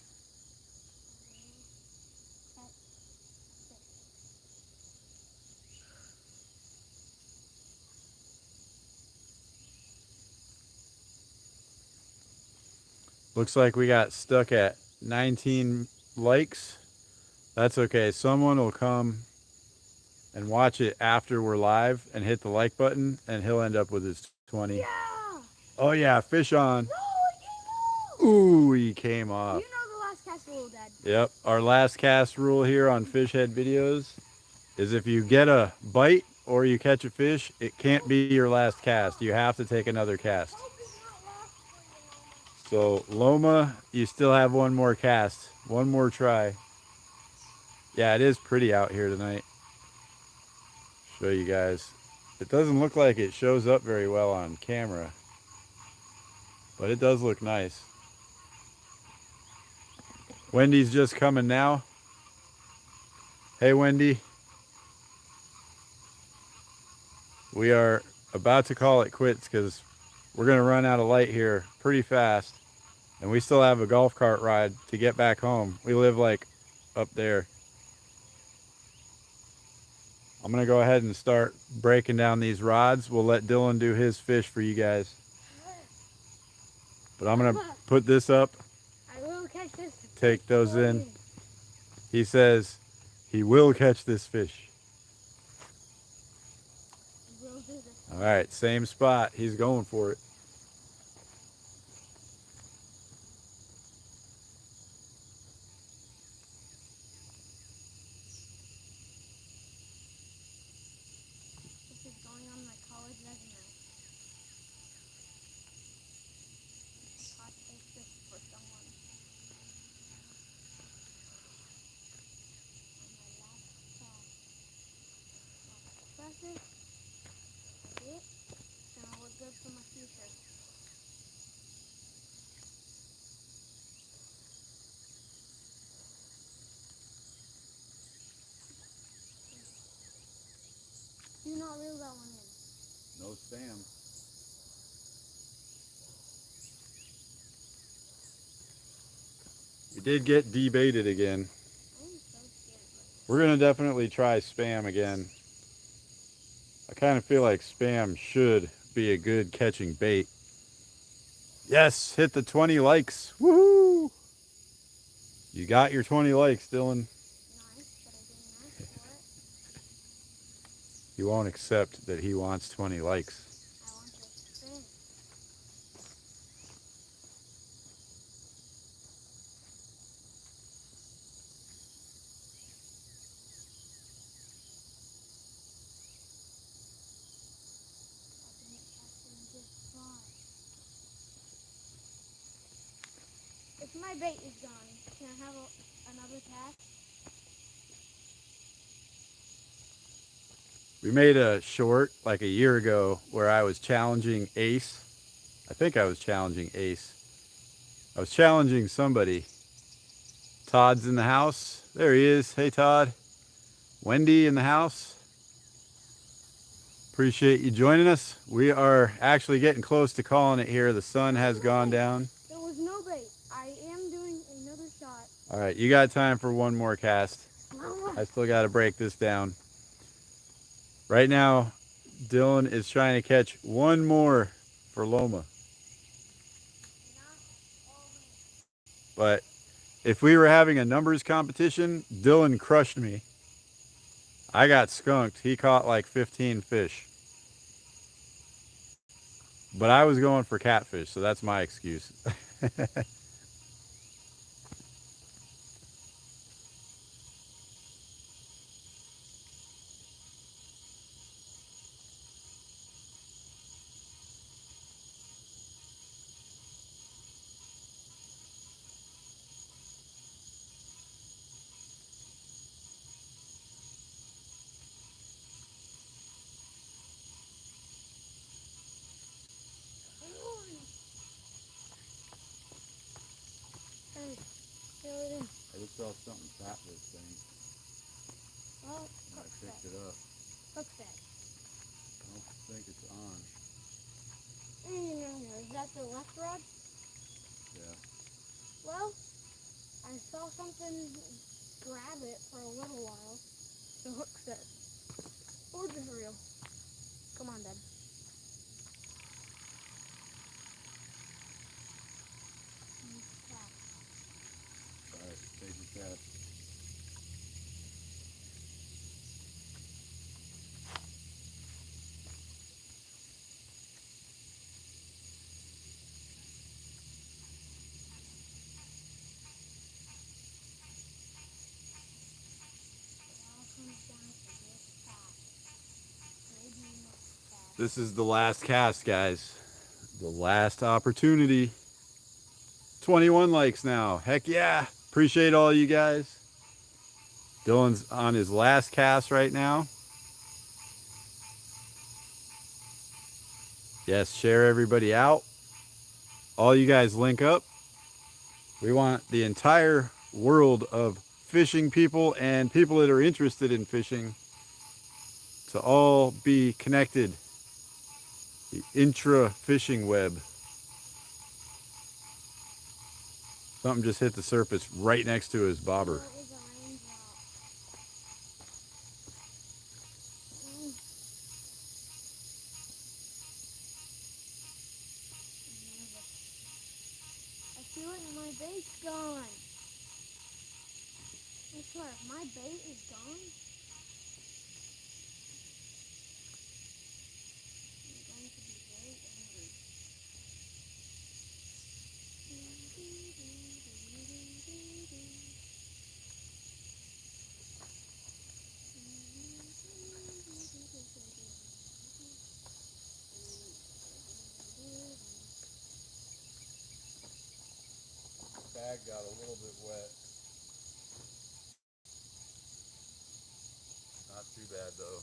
Looks like we got stuck at 19 likes. That's okay. Someone will come and watch it after we're live and hit the like button, and he'll end up with his 20. Yeah! Oh, yeah, fish on. No, it came off! Ooh, he came off. You know the last cast rule, Dad. Yep, our last cast rule here on Fish Head videos is if you get a bite or you catch a fish, it can't be your last cast. You have to take another cast. So Loma, you still have one more cast, one more try. Yeah, it is pretty out here tonight. Show you guys. It doesn't look like it shows up very well on camera, but it does look nice. Wendy's just coming now. Hey, Wendy. We are about to call it quits because we're going to run out of light here pretty fast. And we still have a golf cart ride to get back home. We live like up there. I'm going to go ahead and start breaking down these rods. We'll let Dylan do his fish for you guys. But I'm going to put this up. I will catch this. Take those in. He says he will catch this fish. We'll do this. All right, same spot. He's going for it. This is going on my college resume. I caught a fish for someone. On my last cast. Press it. It. And I'll look good for my future. Do not reel that one in. No spam. did get debaited again. I'm so scared. We're gonna definitely try spam again. I kind of feel like spam should be a good catching bait. Yes, hit the 20 likes. Woohoo! You got your 20 likes, Dylan. Nice, but I didn't ask for it. He won't accept that he wants 20 likes. I want to spin. If my bait is gone, can I have another cast? We made a short like a year ago where I was challenging Ace. I think I was challenging Ace. I was challenging somebody. Todd's in the house. There he is. Hey, Todd. Wendy in the house. Appreciate you joining us. We are actually getting close to calling it here. The sun has gone down. There was no bait. I am doing another shot. All right, you got time for one more cast. I still got to break this down. Right now, Dylan is trying to catch one more for Loma. But if we were having a numbers competition, Dylan crushed me. I got skunked. He caught like 15 fish. But I was going for catfish, so that's my excuse. Hey, fill it in. I just saw something tap this thing. Well, And I picked it up. hook that. I don't think it's on. Is that the left rod? Yeah. Well, I saw something grab it for a little while. The hook set. Or the reel. Come on, Dad. All right, take your cast. This is the last cast, guys. The last opportunity. 21 likes now. Heck yeah. Appreciate all you guys. Dylan's on his last cast right now. Yes, share everybody out. All you guys link up. We want the entire world of fishing people and people that are interested in fishing to all be connected. The intra fishing web. Something just hit the surface right next to his bobber. I feel like my bait's gone. I swear, if my bait is gone, I'm going to be very angry. Bag got a little bit wet. Not too bad though.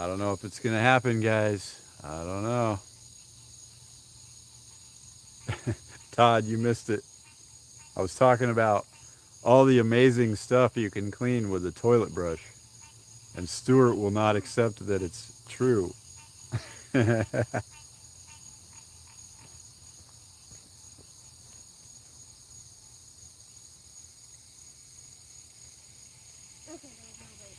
I don't know if it's gonna happen, guys. I don't know. Todd, you missed it. I was talking about all the amazing stuff you can clean with a toilet brush, and Stuart will not accept that it's true. Okay, there's no bait.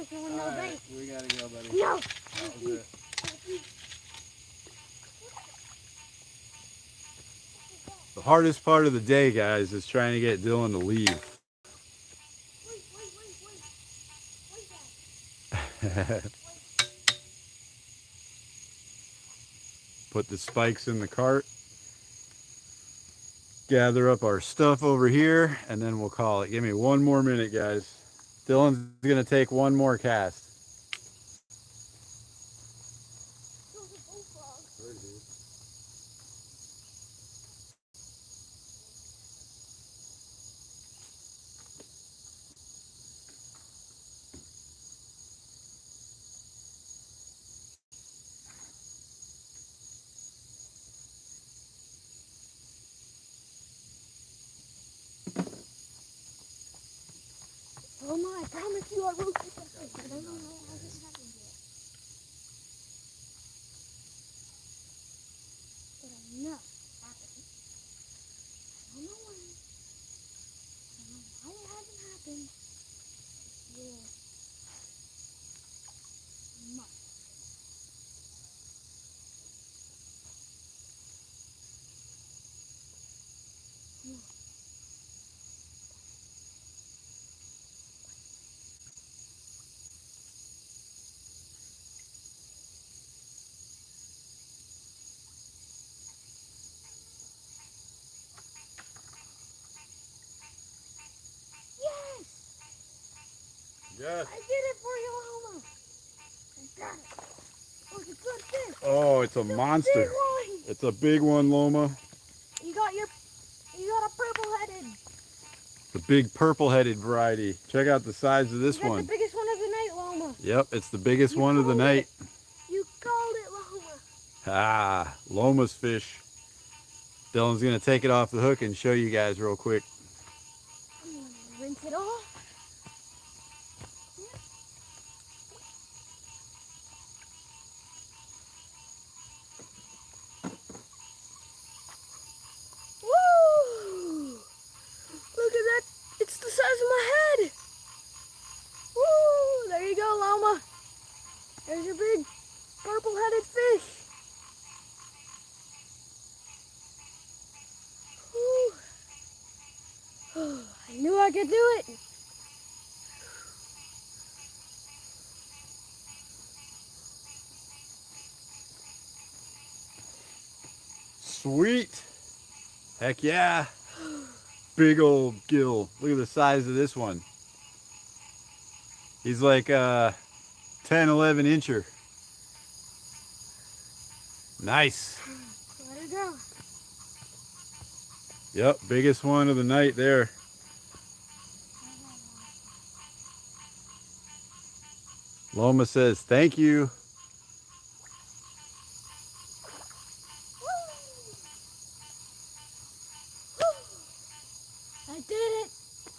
Fishing with no Alright, bait. we gotta go, buddy. No. That was it. The hardest part of the day, guys, is trying to get Dylan to leave. Wait, Dad. Put the spikes in the cart. Gather up our stuff over here, and then we'll call it. Give me one more minute, guys. Dylan's gonna take one more cast. Those are bullfrogs. Oh my, I promise you I will catch that fish. I don't know how it hasn't happened yet. But I know it's happened. I don't know when. I don't know why it hasn't happened. Yeah. Must. Yes! Yes. I did it for you, Alma. I got it. Oh, it's a good fish. Oh, it's a It's a monster. big one. It's a big one, Loma. You got a purple-headed. The big purple-headed variety. Check out the size of this You got one. the biggest one of the night, Loma. Yep, it's the biggest You one of the called night. it. You called it, Loma. Ah, Loma's fish. Dylan's gonna take it off the hook and show you guys real quick. I'm gonna rinse it off. Woo! Look at that. It's the size of my head. Woo! There you go, Loma. There's your big purple-headed fish. Woo. I knew I could do it. Sweet. Heck yeah. Big old gill. Look at the size of this one. He's like 10, 11 incher. Nice. Let her go. Yep, biggest one of the night there. Loma says, thank you. I did it.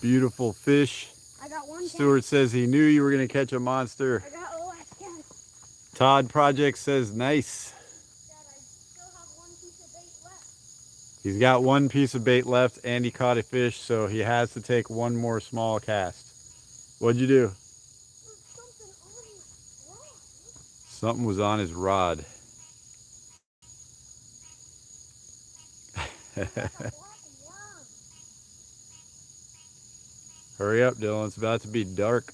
Beautiful fish. I got one. Stuart says he knew you were going to catch a monster. I got the last cast. Todd Project says nice. Dad, I still have one piece of bait left. He's got one piece of bait left and he caught a fish, so he has to take one more small cast. What'd you do? There's something on my rod. Something was on his rod. Like a black worm. Hurry up, Dylan. It's about to be dark.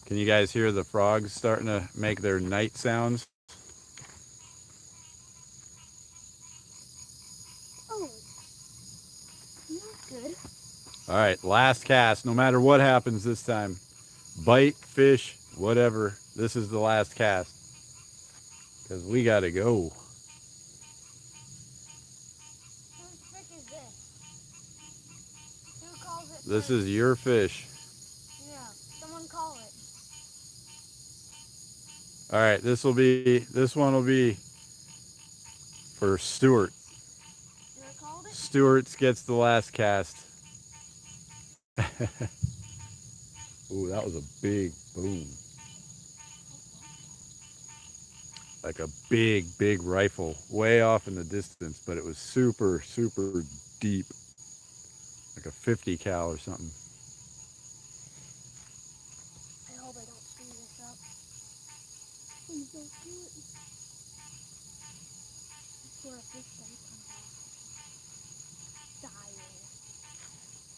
Can you guys hear the frogs starting to make their night sounds? Oh, not good. All right, last cast. No matter what happens this time, bite, fish, whatever, this is the last cast. Because we got to go. Whose fish is this? Who calls it? This first? is your fish. Yeah, someone call it. All right, this one will be for Stuart. You called it? Stuart gets the last cast. Ooh, that was a big boom. Like a big rifle way off in the distance, but it was super deep. Like a 50 cal or something. I hope I don't screw this up. Please don't do it. That's where a fish tank comes off.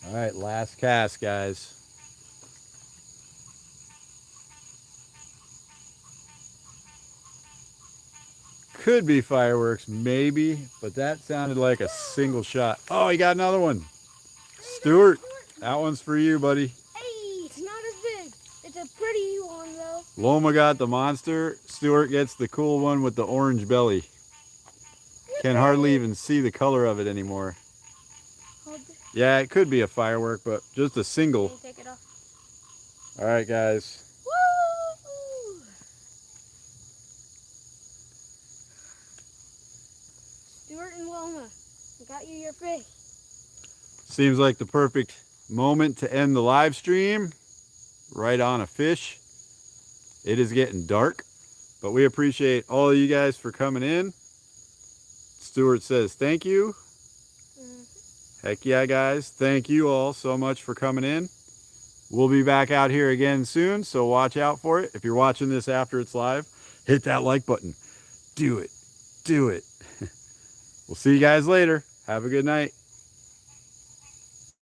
Dying. All right, last cast, guys. Could be fireworks, maybe, but that sounded like a single shot. Oh, he got another one. Stuart, that one's for you, buddy. Hey, it's not as big. It's a pretty one, though. Loma got the monster. Stuart gets the cool one with the orange belly. Can hardly even see the color of it anymore. Yeah, it could be a firework, but just a single. Take it off. All right, guys. Woo! Stuart and Loma, I got you your fish. Seems like the perfect moment to end the live stream. Right on a fish. It is getting dark, but we appreciate all of you guys for coming in. Stuart says thank you. Heck yeah, guys. Thank you all so much for coming in. We'll be back out here again soon, so watch out for it. If you're watching this after it's live, hit that like button. Do it. Do it. We'll see you guys later. Have a good night.